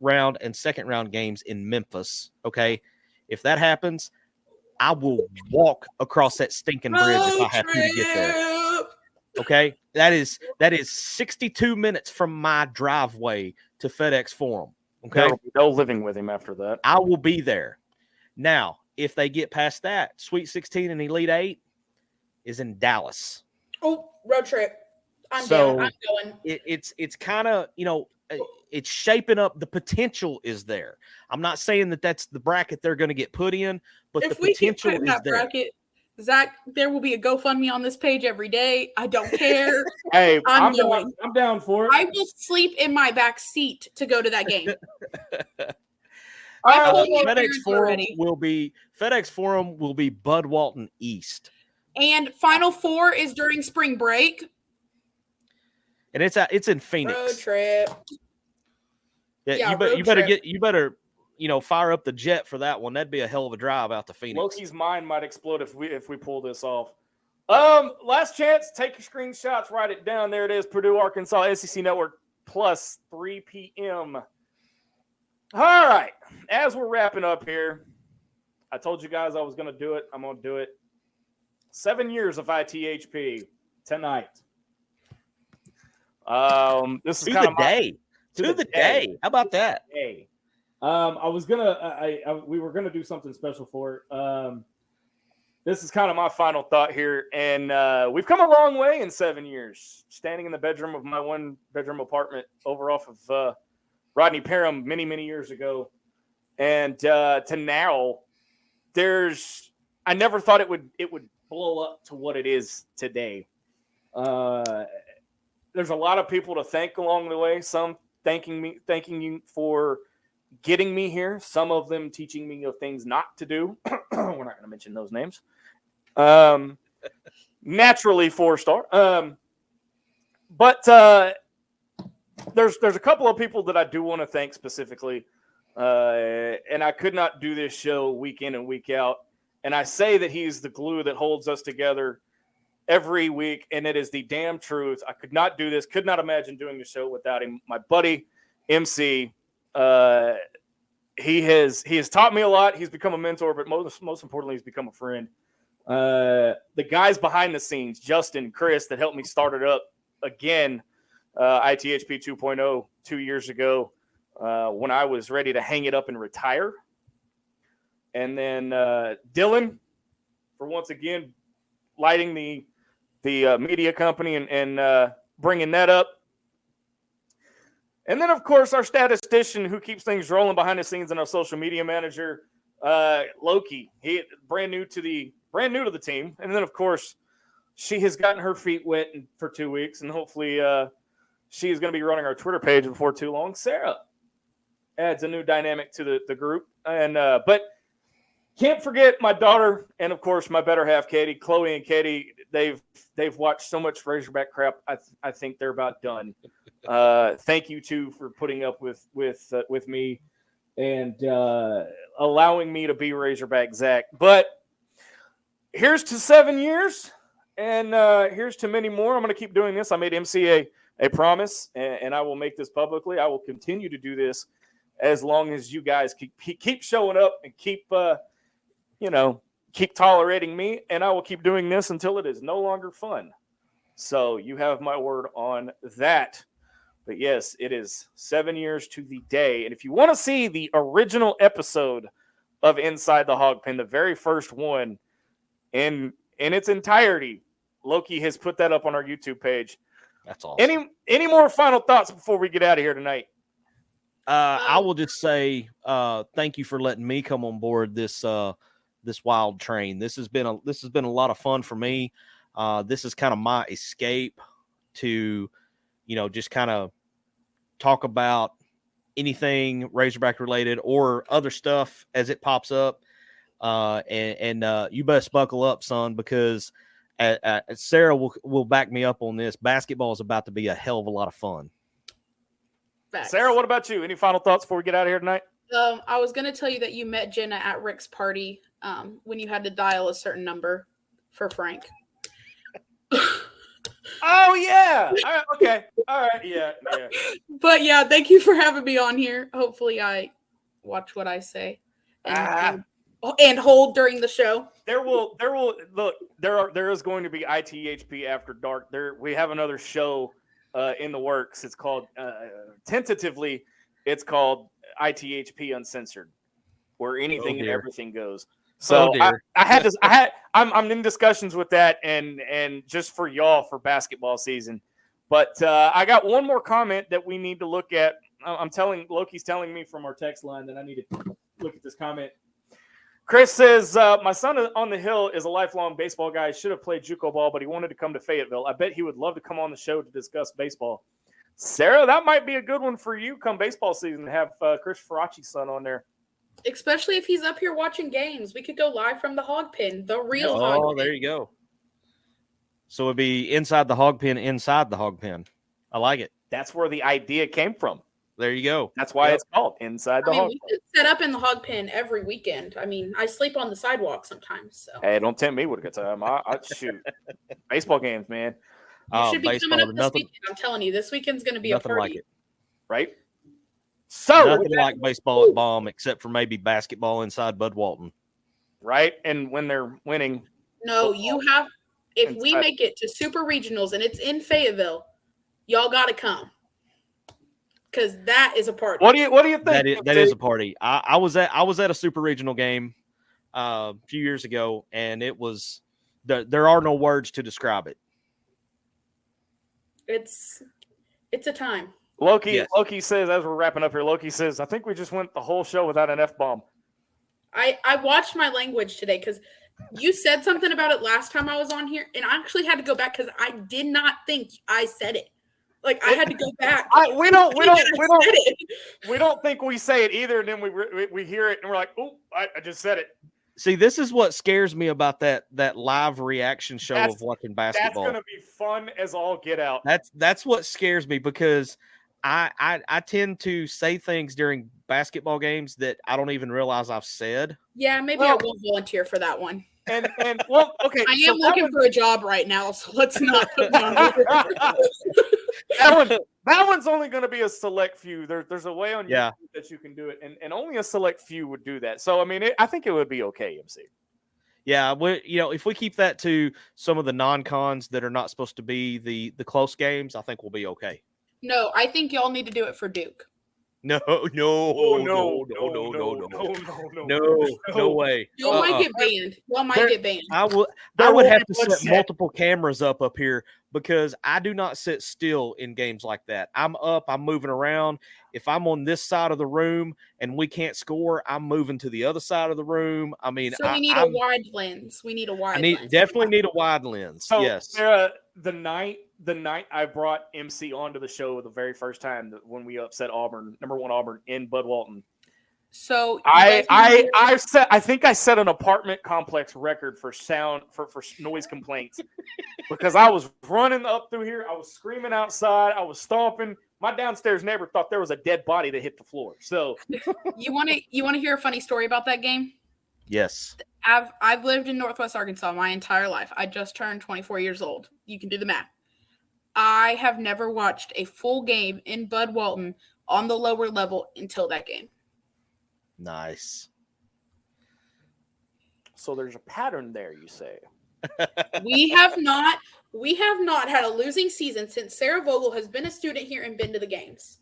round and second round games in Memphis. Okay. If that happens, I will walk across that stinking bridge if I have to get there. Okay. That is 62 minutes from my driveway to FedEx Forum. Okay. There will be no living with him after that. I will be there. Now, if they get past that, Sweet 16 and Elite 8 is in Dallas. Oh, road trip. I'm going. It's kind of, it's shaping up. The potential is there. I'm not saying that that's the bracket they're going to get put in, but if the potential is there. Bracket, Zach, there will be a GoFundMe on this page every day. I don't care. Hey, I'm down for it. I will sleep in my back seat to go to that game. FedEx Forum will be Bud Walton East. And Final Four is during spring break. And it's in Phoenix. Road trip. Yeah, you better fire up the jet for that one. That'd be a hell of a drive out to Phoenix. Loki's mind might explode if we pull this off. Last chance, take your screenshots, write it down. There it is, Purdue, Arkansas, SEC Network plus 3 p.m. All right, as we're wrapping up here, I told you guys I was going to do it. I'm going to do it. 7 years of ITHP tonight. This is kind of day. To the day. How about that? Day. We were gonna do something special for it. This is kind of my final thought here, and we've come a long way in 7 years. Standing in the bedroom of my 1-bedroom apartment over off of Rodney Parham many, many years ago, and to now, I never thought it would blow up to what it is today. There's a lot of people to thank along the way. Some thanking you for getting me here. Some of them teaching me of things not to do. We're not going to mention those names. Naturally 4-star. But there's a couple of people that I do want to thank specifically. And I could not do this show week in and week out. And I say that he's the glue that holds us together every week, and it is the damn truth. I could not do this, could not imagine doing the show without him. My buddy, MC, he has taught me a lot. He's become a mentor, but most importantly, he's become a friend. The guys behind the scenes, Justin, Chris, that helped me start it up again, ITHP 2.0 2 years ago when I was ready to hang it up and retire. And then Dylan, for once again, lighting the media company and bringing that up. And then, of course, our statistician who keeps things rolling behind the scenes and our social media manager, Loki. He brand new to the team. And then, of course, she has gotten her feet wet for 2 weeks, and hopefully she is going to be running our Twitter page before too long. Sarah adds a new dynamic to the group. And but can't forget my daughter and, of course, my better half, Katie. Chloe and Katie, they've watched so much Razorback crap. I think they're about done. Thank you, too, for putting up with me and allowing me to be Razorback Zach. But here's to 7 years, and here's to many more. I'm going to keep doing this. I made MC a promise, and I will make this publicly. I will continue to do this as long as you guys keep showing up and keep tolerating me, and I will keep doing this until it is no longer fun. So you have my word on that. But yes, it is 7 years to the day. And if you want to see the original episode of Inside the Hawg Pen, the very first one in its entirety, Loki has put that up on our YouTube page. That's awesome. Any more final thoughts before we get out of here tonight? I will just say thank you for letting me come on board this wild train. This has been a lot of fun for me. This is kind of my escape to, just kind of talk about anything Razorback related or other stuff as it pops up. And you best buckle up, son, because Sarah will back me up on this. Basketball is about to be a hell of a lot of fun. Facts. Sarah, what about you? Any final thoughts before we get out of here tonight? I was going to tell you that you met Jenna at Rick's party when you had to dial a certain number for Frank. Oh, yeah. Okay. All right. Yeah. But yeah, thank you for having me on here. Hopefully I watch what I say and hold during the show. There is going to be ITHP After Dark. We have another show in the works. It's called tentatively it's called ITHP Uncensored, where anything and everything goes. So I'm in discussions with that and just for y'all for basketball season. But I got one more comment that we need to look at. Loki's telling me from our text line that I need to look at this comment. Chris says, my son on the hill is a lifelong baseball guy. Should have played JUCO ball, but he wanted to come to Fayetteville. I bet he would love to come on the show to discuss baseball. Sarah, that might be a good one for you come baseball season to have Chris Faraci's son on there. Especially if he's up here watching games. We could go live from the Hawg Pen, the real Hawg Pen. Oh, there you go. So it'd be inside the Hawg Pen, inside the Hawg Pen. I like it. That's where the idea came from. There you go. That's why it's called Inside the Hawg Pen. We set up in the Hawg Pen every weekend. I mean, I sleep on the sidewalk sometimes. So. Hey, don't tempt me with a good time. I shoot. Baseball games, man. You should be coming up this weekend. I'm telling you, this weekend's going to be a party. Like it. Right? So nothing like baseball at Baum except for maybe basketball inside Bud Walton. Right? And when they're winning. No, you have – if we make it to Super Regionals and it's in Fayetteville, y'all got to come. Because that is a party. What do you think? That is a party. I was at a Super Regional game a few years ago, and it was there are no words to describe it. It's a time. Loki says, as we're wrapping up here, Loki says, I think we just went the whole show without an F-bomb. I watched my language today because you said something about it last time I was on here, and I actually had to go back because I did not think I said it. Like I had to go back. We don't think we say it either, and then we hear it and we're like, oh, I just said it. See, this is what scares me about that live reaction show of watching basketball. That's going to be fun as all get out. That's what scares me because I tend to say things during basketball games that I don't even realize I've said. Yeah, maybe I will volunteer for that one. And well, okay. I am looking for a job right now, so let's not put me on that one's only going to be a select few. There's a way on YouTube that you can do it, and only a select few would do that. So I mean, I think it would be okay, MC. Yeah, if we keep that to some of the non-cons that are not supposed to be the close games, I think we'll be okay. No, I think y'all need to do it for Duke. No way. Y'all might get banned. Y'all might get banned. I would have to set multiple cameras up here because I do not sit still in games like that. I'm up, I'm moving around. If I'm on this side of the room and we can't score, I'm moving to the other side of the room. I mean, so we need a wide lens. We need a wide lens. Definitely need a wide lens. So, yes. Sarah, the night I brought MC onto the show the very first time when we upset Auburn, #1 Auburn in Bud Walton. So I think I set an apartment complex record for sound for noise complaints because I was running up through here, I was screaming outside, I was stomping. My downstairs neighbor thought there was a dead body that hit the floor. So you want to hear a funny story about that game? Yes. I've lived in Northwest Arkansas my entire life. I just turned 24 years old. You can do the math. I have never watched a full game in Bud Walton on the lower level until that game. Nice. So there's a pattern there, you say? We have not had a losing season since Sarah Vogel has been a student here and been to the games.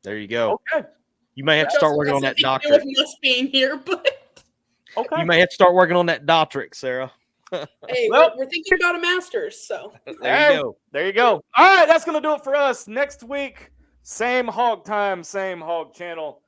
There you go. Okay. You may have to start working on that doctorate. Us being here, but Okay. You may have to start working on that doctorate, Sarah. hey, Well- we're thinking about a master's, so There you go. There you go. All right, that's gonna do it for us. Next week, same hog time, same hog channel.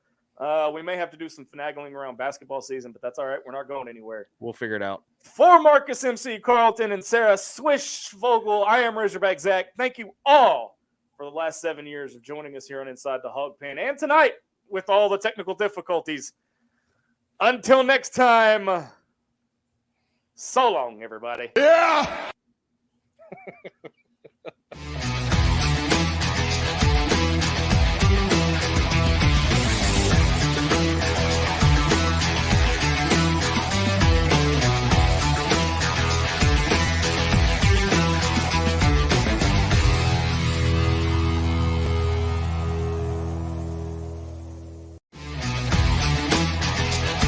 We may have to do some finagling around basketball season, but that's all right. We're not going anywhere. We'll figure it out. For Marcus, MC, Carlton, and Sarah, Swish, Vogel, I am Razorback Zach. Thank you all for the last 7 years of joining us here on Inside the Hawg Pen, and tonight with all the technical difficulties. Until next time, so long, everybody. Yeah.